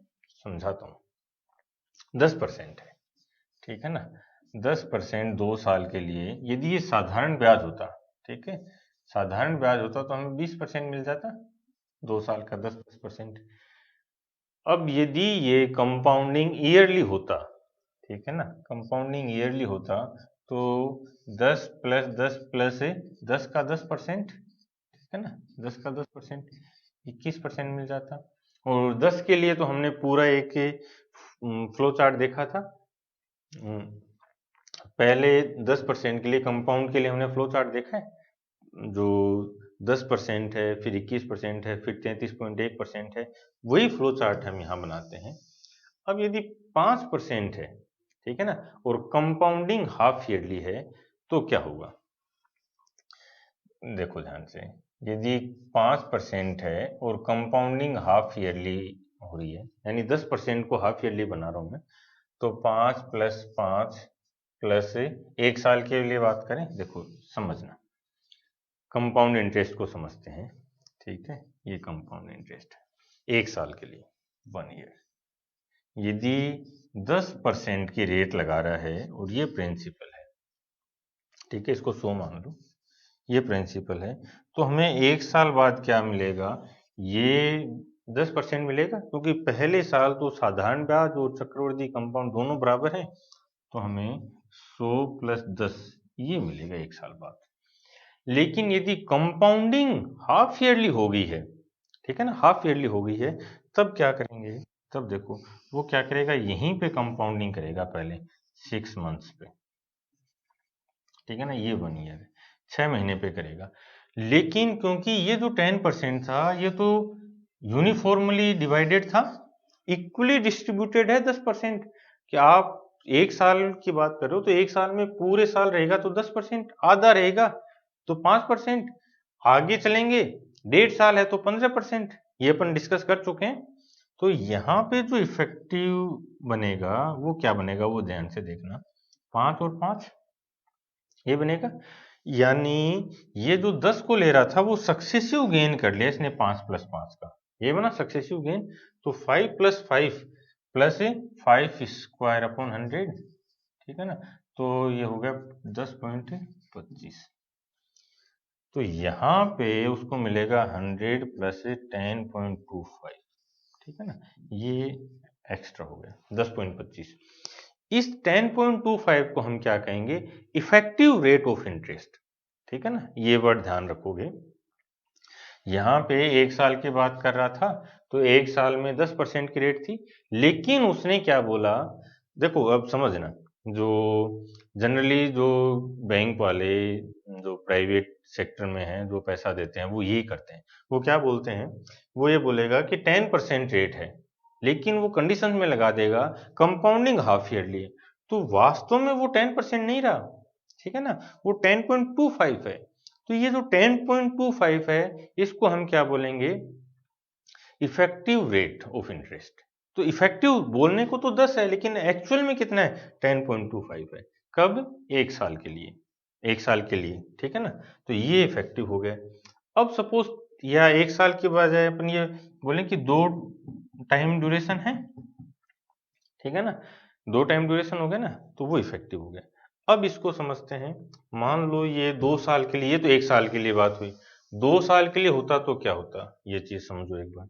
समझाता हूँ। 10% है, ठीक है ना। 10% 2 साल के लिए, यदि ये साधारण ब्याज होता, ठीक है, साधारण ब्याज होता तो हमें 20% मिल जाता, 2 साल का 10%। अब यदि ये कंपाउंडिंग ईयरली होता, ठीक है ना, कंपाउंडिंग ईयरली होता तो 10 प्लस 10 प्लस 10 का 10%, ठीक है ना, 10 का 10% 21% मिल जाता। और 10 के लिए तो हमने पूरा एक फ्लो चार्ट देखा था। पहले 10% के लिए, कंपाउंड के लिए हमने फ्लो चार्ट देखा है, जो 10% है, फिर 21% है, फिर 33.1% है, वही फ्लो चार्ट हम यहाँ बनाते हैं। अब यदि 5% है, ठीक है ना, और कंपाउंडिंग हाफ ईयरली है, तो क्या होगा, देखो ध्यान से। यदि 5% है और कंपाउंडिंग हाफ ईयरली हो रही है, यानी 10% को हाफ ईयरली बना रहा हूं मैं, तो 5 प्लस 5 प्लस 1 साल के लिए बात करें, देखो समझना, कंपाउंड इंटरेस्ट को समझते हैं, ठीक है। ये कंपाउंड इंटरेस्ट है 1 साल के लिए, 1 ईयर। यदि 10% की रेट लगा रहा है और ये प्रिंसिपल है, ठीक है, इसको 100 मान लो, ये प्रिंसिपल है, तो हमें 1 साल बाद क्या मिलेगा, ये 10% मिलेगा, क्योंकि पहले साल तो साधारण ब्याज और चक्रवृद्धि कंपाउंड दोनों बराबर हैं, तो हमें 100 प्लस 10 ये मिलेगा 1 साल बाद। लेकिन यदि कंपाउंडिंग हाफ ईयरली हो गई है, ठीक है ना, हाफ ईयरली हो गई है, तब क्या करेंगे, तब देखो वो क्या करेगा, यहीं पे कंपाउंडिंग करेगा पहले 6 मंथ्स पे, ठीक है ना, ये 1 ईयर 6 महीने पे करेगा। लेकिन क्योंकि ये जो 10% था, ये तो यूनिफॉर्मली डिवाइडेड था, इक्वली डिस्ट्रीब्यूटेड है 10%, कि आप 1 साल की बात कर रहे हो तो 1 साल में पूरे साल रहेगा तो 10%, आधा रहेगा तो 5%, आगे चलेंगे 1.5 साल है तो 15%, ये अपन डिस्कस कर चुके हैं। तो यहाँ पे जो इफेक्टिव बनेगा वो क्या बनेगा, वो ध्यान से देखना, 5 और 5 ये बनेगा, यानी ये जो 10 को ले रहा था वो सक्सेसिव गेन कर लिया इसने 5 प्लस 5 का, ये बना सक्सेसिव गेन, तो 5 प्लस 5 प्लस 5 स्क्वायर अपॉन 100, ठीक है ना, तो ये हो गया 10.25। तो यहाँ पे उसको मिलेगा 100 प्लस 10.25, ठीक है ना, ये एक्स्ट्रा हो गया 10.25। इस 10.25 को हम क्या कहेंगे, इफेक्टिव रेट ऑफ इंटरेस्ट, ठीक है ना, ये वर्ड ध्यान रखोगे। यहाँ पे 1 साल की बात कर रहा था, तो 1 साल में 10% की रेट थी, लेकिन उसने क्या बोला, देखो अब समझना, जो जनरली जो बैंक वाले जो प्राइवेट सेक्टर में हैं, जो पैसा देते हैं, वो यही करते हैं, वो क्या बोलते हैं, वो ये बोलेगा कि 10% रेट है, लेकिन वो कंडीशन में लगा देगा कंपाउंडिंग हाफ ईयरली है, तो वास्तव में वो 10% नहीं रहा, ठीक है ना, वो 10.25 है। तो ये जो 10.25 है, इसको हम क्या बोलेंगे, इफेक्टिव रेट ऑफ इंटरेस्ट। तो इफेक्टिव बोलने को तो 10 है, लेकिन एक्चुअल में कितना है, 10.25 है। कब, 1 साल के लिए, 1 साल के लिए, ठीक है ना, तो ये इफेक्टिव हो गया। अब सपोज, या 1 साल के बजाय अपन ये बोले कि 2 टाइम ड्यूरेशन है, ठीक है ना, 2 टाइम ड्यूरेशन हो गया ना, तो वो इफेक्टिव हो गया। अब इसको समझते हैं, मान लो ये 2 साल के लिए, ये तो 1 साल के लिए बात हुई, 2 साल के लिए होता तो क्या होता, ये चीज समझो एक बार,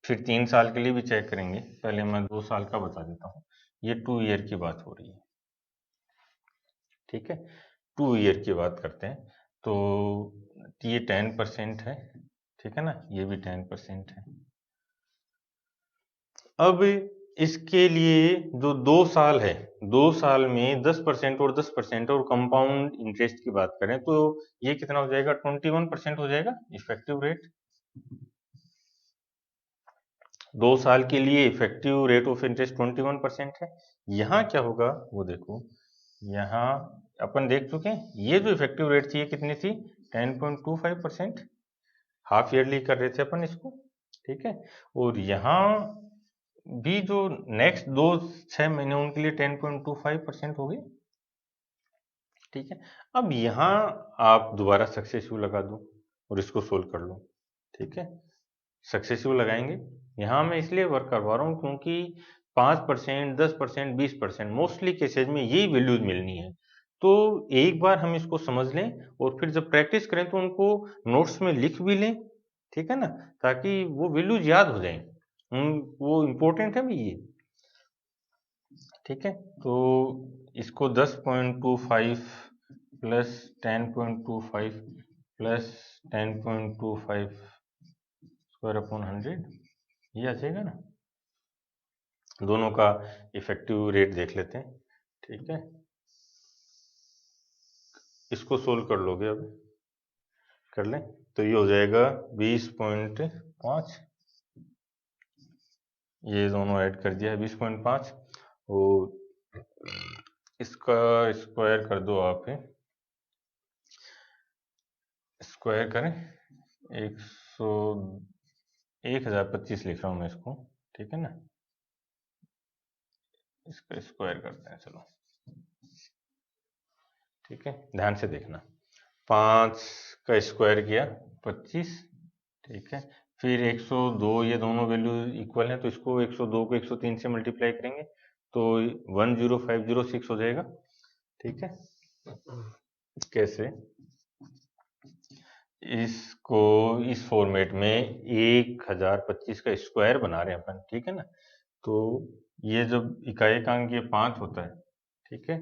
फिर 3 साल के लिए भी चेक करेंगे, पहले मैं 2 साल का बता देता हूँ। ये 2 ईयर की बात हो रही है, ठीक है, 2 ईयर की बात करते हैं, तो ये 10% है, ठीक है ना, ये भी 10% है। अब इसके लिए जो 2 साल है, 2 साल में 10% और 10% और कंपाउंड इंटरेस्ट की बात करें तो ये कितना हो जाएगा, 21% हो जाएगा इफेक्टिव रेट। 2 साल के लिए इफेक्टिव रेट ऑफ इंटरेस्ट 21% है। यहाँ क्या होगा वो देखो, यहाँ अपन देख चुके हैं, ये जो इफेक्टिव रेट थी ये कितनी थी, 10.25%। हाफ ईयरली कर रहे थे अपन इसको, ठीक है। और यहाँ भी जो नेक्स्ट 6 महीने उनके लिए 10.25% हो गई, ठीक है। अब यहाँ आप दोबारा सक्सेसिव लगा दो और इसको सोल्व कर लो, ठीक है। सक्सेसिव लगाएंगे, यहाँ मैं इसलिए वर्क करवा रहा हूँ क्योंकि 5%, 10%, 20% मोस्टली केसेज में यही वैल्यूज मिलनी है। तो एक बार हम इसको समझ लें और फिर जब प्रैक्टिस करें तो उनको नोट्स में लिख भी लें, ठीक है ना, ताकि वो वैल्यूज याद हो जाएं। वो इम्पोर्टेंट है भाई ये, ठीक है। तो इसको 10.25 प्लस 10.25 प्लस 10.25 स्क्वायर अपॉन 100, ये आ जाएगा ना। दोनों का इफेक्टिव रेट देख लेते हैं, ठीक है। इसको सोल्व कर लोगे, अब कर लें तो ये हो जाएगा 20.5, ये दोनों ऐड कर दिया है 20.5, और इसका स्क्वायर कर दो आप, स्क्वायर करें 1025 लिख रहा हूँ मैं इसको, ठीक है ना। इसका स्क्वायर करते हैं चलो, ठीक है। ध्यान से देखना, 5 का स्क्वायर किया 25, ठीक है। फिर 102, ये दोनों वैल्यू इक्वल हैं तो इसको 102 को 103 से मल्टीप्लाई करेंगे तो 10506 हो जाएगा, ठीक है। कैसे, इसको इस फॉर्मेट में 1025 का स्क्वायर बना रहे हैं अपन, ठीक है ना। तो ये जब इकाई ये 5 होता है, ठीक है,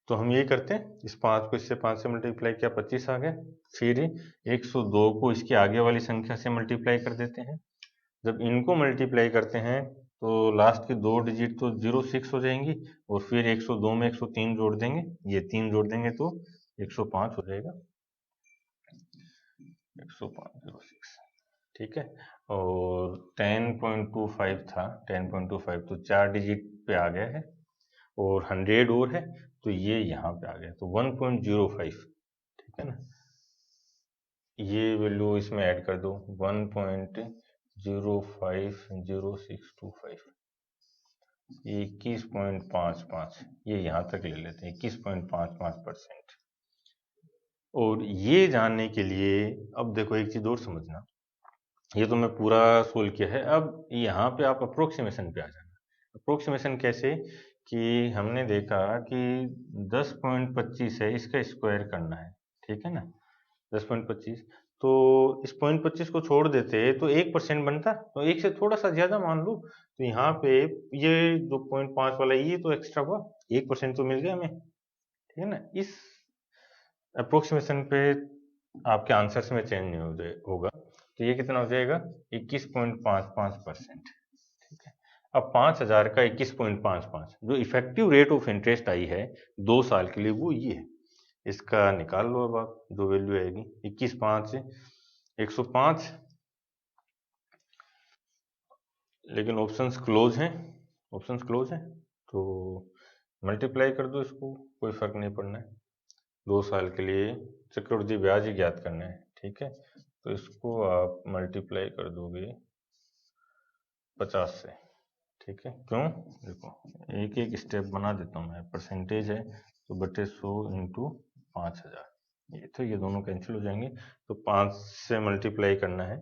तो हम ये करते हैं, इस 5 को इससे 5 से मल्टीप्लाई किया 25 आ गया। फिर 102 को इसके आगे वाली संख्या से मल्टीप्लाई कर देते हैं। जब इनको मल्टीप्लाई करते हैं तो लास्ट के 2 डिजिट तो 06 हो जाएंगी, और फिर 102 में 103 जोड़ देंगे, ये 3 जोड़ देंगे तो 105 हो जाएगा, 10506, ठीक है। और 10.25 था, 10.25 तो 4 डिजिट पे आ गया है, और 100 और है तो ये यहाँ पे आ गया, तो 1.05, ठीक है ना। ये वैल्यू इसमें ऐड कर दो, 1.050625, 21.55, ये यहाँ तक ले लेते हैं 21.55%। और ये जानने के लिए अब देखो एक चीज और समझना, ये तो मैं पूरा सोल्व किया है, अब यहाँ पे आप अप्रोक्सीमेशन पे आ जाना। अप्रोक्सीमेशन कैसे, कि हमने देखा कि 10.25 है, इसका स्क्वायर करना है, ठीक है ना, 10.25, तो इस 0.25 को छोड़ देते तो 1% बनता, तो एक से थोड़ा सा ज्यादा मान लो, तो यहाँ पे ये जो 0.5 वाला ये तो एक्स्ट्रा हुआ, 1% तो मिल गया हमें, ठीक है ना। इस अप्रोक्सीमेशन पे आपके आंसर्स में चेंज नहीं होगा, तो ये कितना हो जाएगा, 21.55%, ठीक है। अब 5000 का 21.55 जो effective rate of interest I है 2 साल के लिए, वो ये है। इसका निकाल लो अब आप, जो वैल्यू आएगी 21.5 105, लेकिन ऑप्शंस क्लोज हैं, ऑप्शंस क्लोज हैं, तो मल्टीप्लाई कर दो इसको, कोई फर्क नहीं पड़ना है। 2 साल के लिए चक्रवृद्धि ब्याज ही ज्ञात करना है, ठीक है। तो इसको आप मल्टीप्लाई कर दोगे 50 से, ठीक है। क्यों, देखो एक एक स्टेप बना देता हूँ मैं, परसेंटेज है तो बटे 100 इंटू 5000, ये तो ये दोनों कैंसिल हो जाएंगे, तो 5 से मल्टीप्लाई करना है।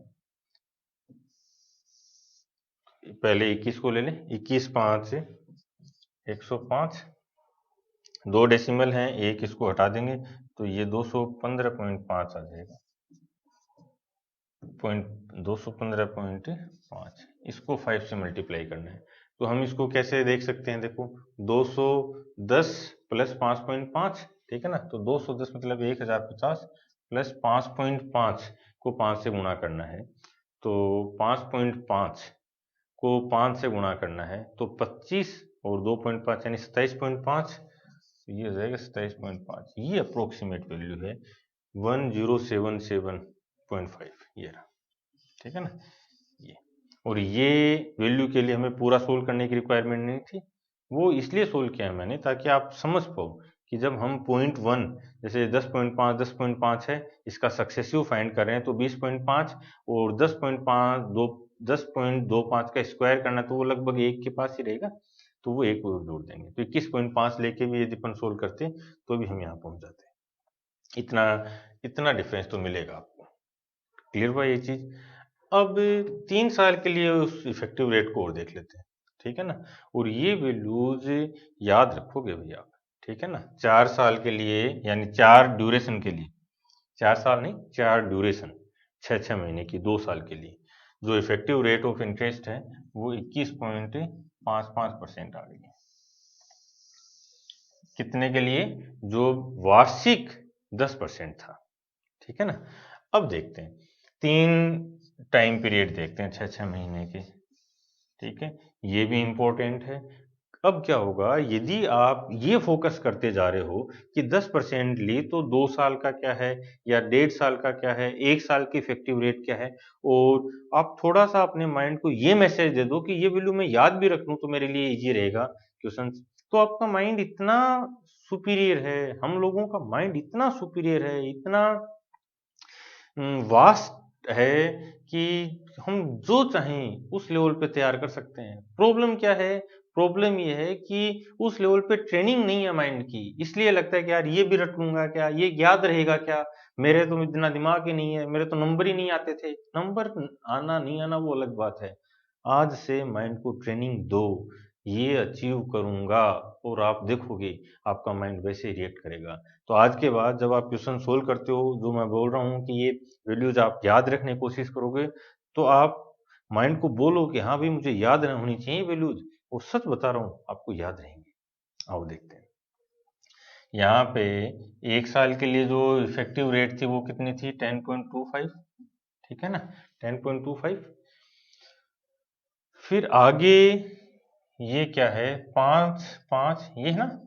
पहले 21 को ले लें, 21.5 से 105, 2 डेसिमल हैं, एक इसको हटा देंगे तो ये 215.5 आ जाएगा, 215.5, इसको 5 से मल्टीप्लाई करना है। तो हम इसको कैसे देख सकते हैं, देखो 210 प्लस 5.5, ठीक है ना, तो 210 मतलब 1050 प्लस 5.5, को 5 से गुणा करना है, तो 5.5 को 5 से गुणा करना है, तो 25 और 2.5 यानी 27.5, ये हो जाएगा 27.5। ये अप्रोक्सीमेट वैल्यू है 1077.5, ये रहा, ठीक है ना। ये और ये वैल्यू के लिए हमें पूरा सोल्व करने की रिक्वायरमेंट नहीं थी, वो इसलिए सोल्व किया मैंने ताकि आप समझ पाओ कि जब हम 0.1 जैसे 10.5 है, इसका सक्सेसिव फाइंड कर रहे हैं, तो 20.5 और 10.25 का स्क्वायर करना, तो वो लगभग 1 के पास ही रहेगा, तो वो 1 और जोड़ देंगे, तो 21.5 लेके भी यदि अपन सोल्व करते तो भी हम यहाँ पहुंच जाते। इतना इतना डिफरेंस तो मिलेगा आपको। क्लियर हुआ ये चीज। अब 3 साल के लिए उस इफेक्टिव रेट को और देख लेते हैं, ठीक है ना। और ये वैल्यूज याद रखोगे भैया आप, ठीक है ना। 4 साल के लिए यानी 4 ड्यूरेशन के लिए, 4 साल नहीं 4 ड्यूरेशन, 6 महीने की, 2 साल के लिए जो इफेक्टिव रेट ऑफ इंटरेस्ट है वो 21.55% आ गई है। कितने के लिए? जो वार्षिक 10% था, ठीक है ना। अब देखते हैं 3 टाइम पीरियड देखते हैं 6 महीने के, ठीक है, ये भी इंपॉर्टेंट है। अब क्या होगा यदि आप ये फोकस करते जा रहे हो कि 10% ली तो 2 साल का क्या है या 1.5 साल का क्या है, 1 साल की इफेक्टिव रेट क्या है, और आप थोड़ा सा अपने माइंड को ये मैसेज दे दो कि ये वैल्यू मैं याद भी रख लूं तो मेरे लिए इजी रहेगा क्वेश्चन, तो आपका माइंड इतना सुपीरियर है, हम लोगों का माइंड इतना सुपीरियर है, इतना वास्ट है कि हम जो चाहें उस लेवल पे तैयार कर सकते हैं। प्रॉब्लम क्या है? प्रॉब्लम ये है कि उस लेवल पे ट्रेनिंग नहीं है माइंड की, इसलिए लगता है कि यार ये भी रट लूंगा क्या, ये याद रहेगा क्या, मेरे तो इतना दिमाग ही नहीं है, मेरे तो नंबर ही नहीं आते थे। नंबर आना नहीं आना वो अलग बात है, आज से माइंड को ट्रेनिंग दो, ये अचीव करूंगा, और आप देखोगे आपका माइंड वैसे ही रिएक्ट करेगा। तो आज के बाद जब आप क्वेश्चन सोल्व करते हो, जो मैं बोल रहा हूँ कि ये वैल्यूज आप याद रखने की कोशिश करोगे, तो आप माइंड को बोलो कि हाँ भाई मुझे याद होनी चाहिए वैल्यूज, और सच बता रहा हूँ आपको याद रहेंगे। आओ देखते हैं यहाँ पे 1 साल के लिए जो इफेक्टिव रेट थी वो कितनी थी? 10.25, ठीक है ना, 10.25। फिर आगे ये क्या है? 5 ये है ना,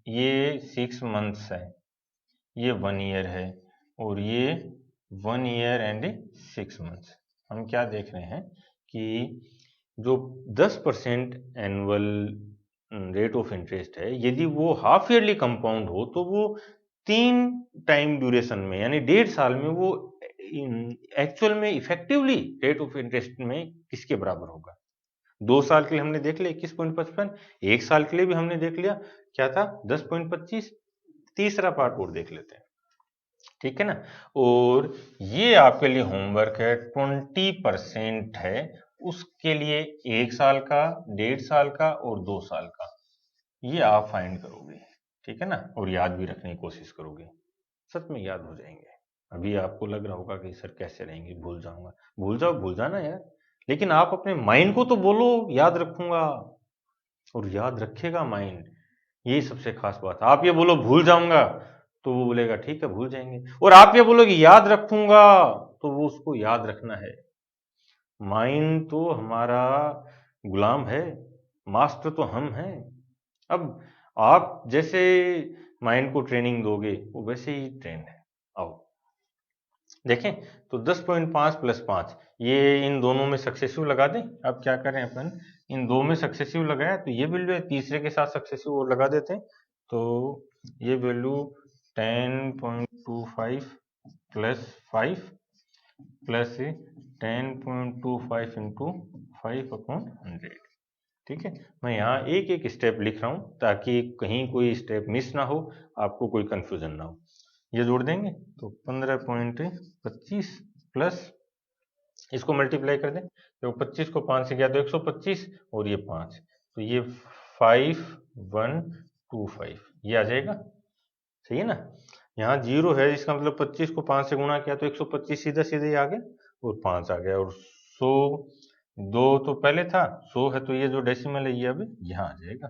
ये 6 मंथ्स है, ये 1 ईयर है, और ये 1 ईयर एंड 6 मंथ्स। हम क्या देख रहे हैं कि जो 10% एनुअल रेट ऑफ इंटरेस्ट है, यदि वो हाफ ईयरली कंपाउंड हो तो वो 3 टाइम ड्यूरेशन में यानी 1.5 साल में वो एक्चुअल में इफेक्टिवली रेट ऑफ इंटरेस्ट में किसके बराबर होगा। 2 साल के लिए हमने देख लिया 21.55, 1 साल के लिए भी हमने देख लिया क्या था 10.25, तीसरा पार्ट और देख लेते हैं, ठीक है ना। और ये आपके लिए होमवर्क है, 20% है, उसके लिए 1 साल का, 1.5 साल का और 2 साल का, ये आप फाइंड करोगे, ठीक है ना, और याद भी रखने की कोशिश करोगे, सच में याद हो जाएंगे। अभी आपको लग रहा होगा कि सर कैसे रहेंगे, भूल जाऊंगा, भूल जाओ, भूल जाना यार, लेकिन आप अपने माइंड को तो बोलो याद रखूंगा, और याद रखेगा माइंड, यही सबसे खास बात है। आप ये बोलो भूल जाऊंगा तो वो बोलेगा ठीक है भूल जाएंगे, और आप ये बोलोगे याद रखूंगा तो वो उसको याद रखना है। माइंड तो हमारा गुलाम है, मास्टर तो हम हैं। अब आप जैसे माइंड को ट्रेनिंग दोगे वो वैसे ही ट्रेन है। आओ देखें, तो 10.5 + 5, ये इन दोनों में सक्सेसिव लगा दें। अब क्या करें अपन, इन दो में सक्सेसिव लगाया तो ये वैल्यू है, तीसरे के साथ सक्सेसिव और लगा देते हैं, तो ये वैल्यू 10.25 + 5 प्लस 10.25 इंटू 5/100, ठीक है। मैं यहाँ एक एक स्टेप लिख रहा हूँ ताकि कहीं कोई स्टेप मिस ना हो, आपको कोई कंफ्यूजन ना हो। ये जोड़ देंगे तो 15.25 प्लस इसको मल्टीप्लाई कर दें, तो 25 को 5 से गया तो 125, और ये 5, तो ये 5125 ये आ जाएगा, सही है ना। यहाँ 0 है, इसका मतलब 25 को 5 से गुणा किया तो 125 सीधा सीधे आ गया, और 5 आ गया, और 100 2 तो पहले था, 100 है तो ये जो डेसिमल है ये अब यहाँ आ जाएगा।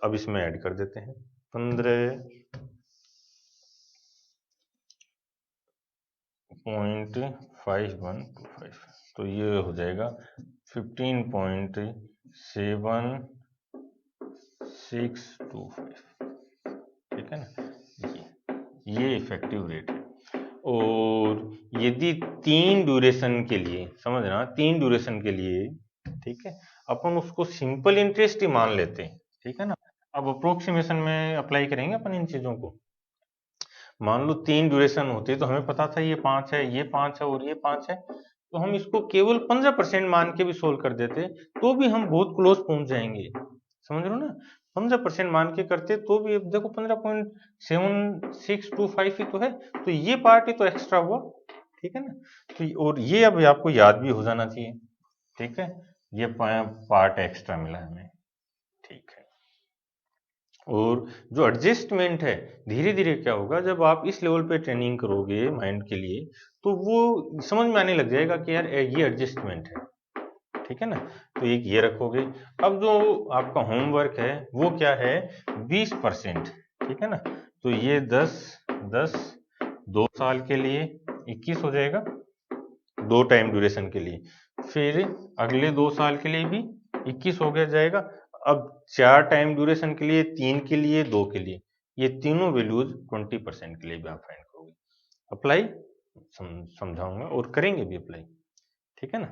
अब इसमें ऐड कर देते हैं 15.5 5125, तो ये हो जाएगा 15.7625, ठीक है ना। ये इफेक्टिव रेट है। और यदि 3 ड्यूरेशन के लिए, समझना 3 ड्यूरेशन के लिए, ठीक है, अपन उसको सिंपल इंटरेस्ट ही मान लेते हैं, ठीक है ना। अब अप्रोक्सीमेशन में अप्लाई करेंगे अपन इन चीजों को। मान लो 3 ड्यूरेशन होती तो हमें पता था ये 5 है, ये 5 है और ये 5 है, तो हम इसको केवल 15% मान के भी सोल्व कर देते तो भी हम बहुत क्लोज पहुंच जाएंगे, समझ रहे हो ना। 15% मान के करते तो भी, अब देखो 15.7625 ही तो है, तो ये पार्ट ही तो एक्स्ट्रा हुआ, ठीक है ना। तो और ये अब आपको याद भी हो जाना चाहिए, ठीक है, ये पार्ट एक्स्ट्रा मिला हमें, ठीक है। और जो एडजस्टमेंट है, धीरे धीरे क्या होगा, जब आप इस लेवल पे ट्रेनिंग करोगे माइंड के लिए, तो वो समझ में आने लग जाएगा कि यार ये एडजस्टमेंट है, ठीक है ना। तो एक ये रखोगे। अब जो आपका होमवर्क है वो क्या है, 20%, ठीक है ना। तो ये 10 10 2 साल के लिए 21 हो जाएगा, 2 टाइम ड्यूरेशन के लिए। फिर अगले 2 साल के लिए भी 21 हो गया जाएगा। अब 4 टाइम ड्यूरेशन के लिए, 3 के लिए, 2 के लिए, ये तीनों वैल्यूज 20% के लिए भी आप फाइंड करोगे। अप्लाई समझाऊंगा और करेंगे भी अप्लाई, ठीक है ना।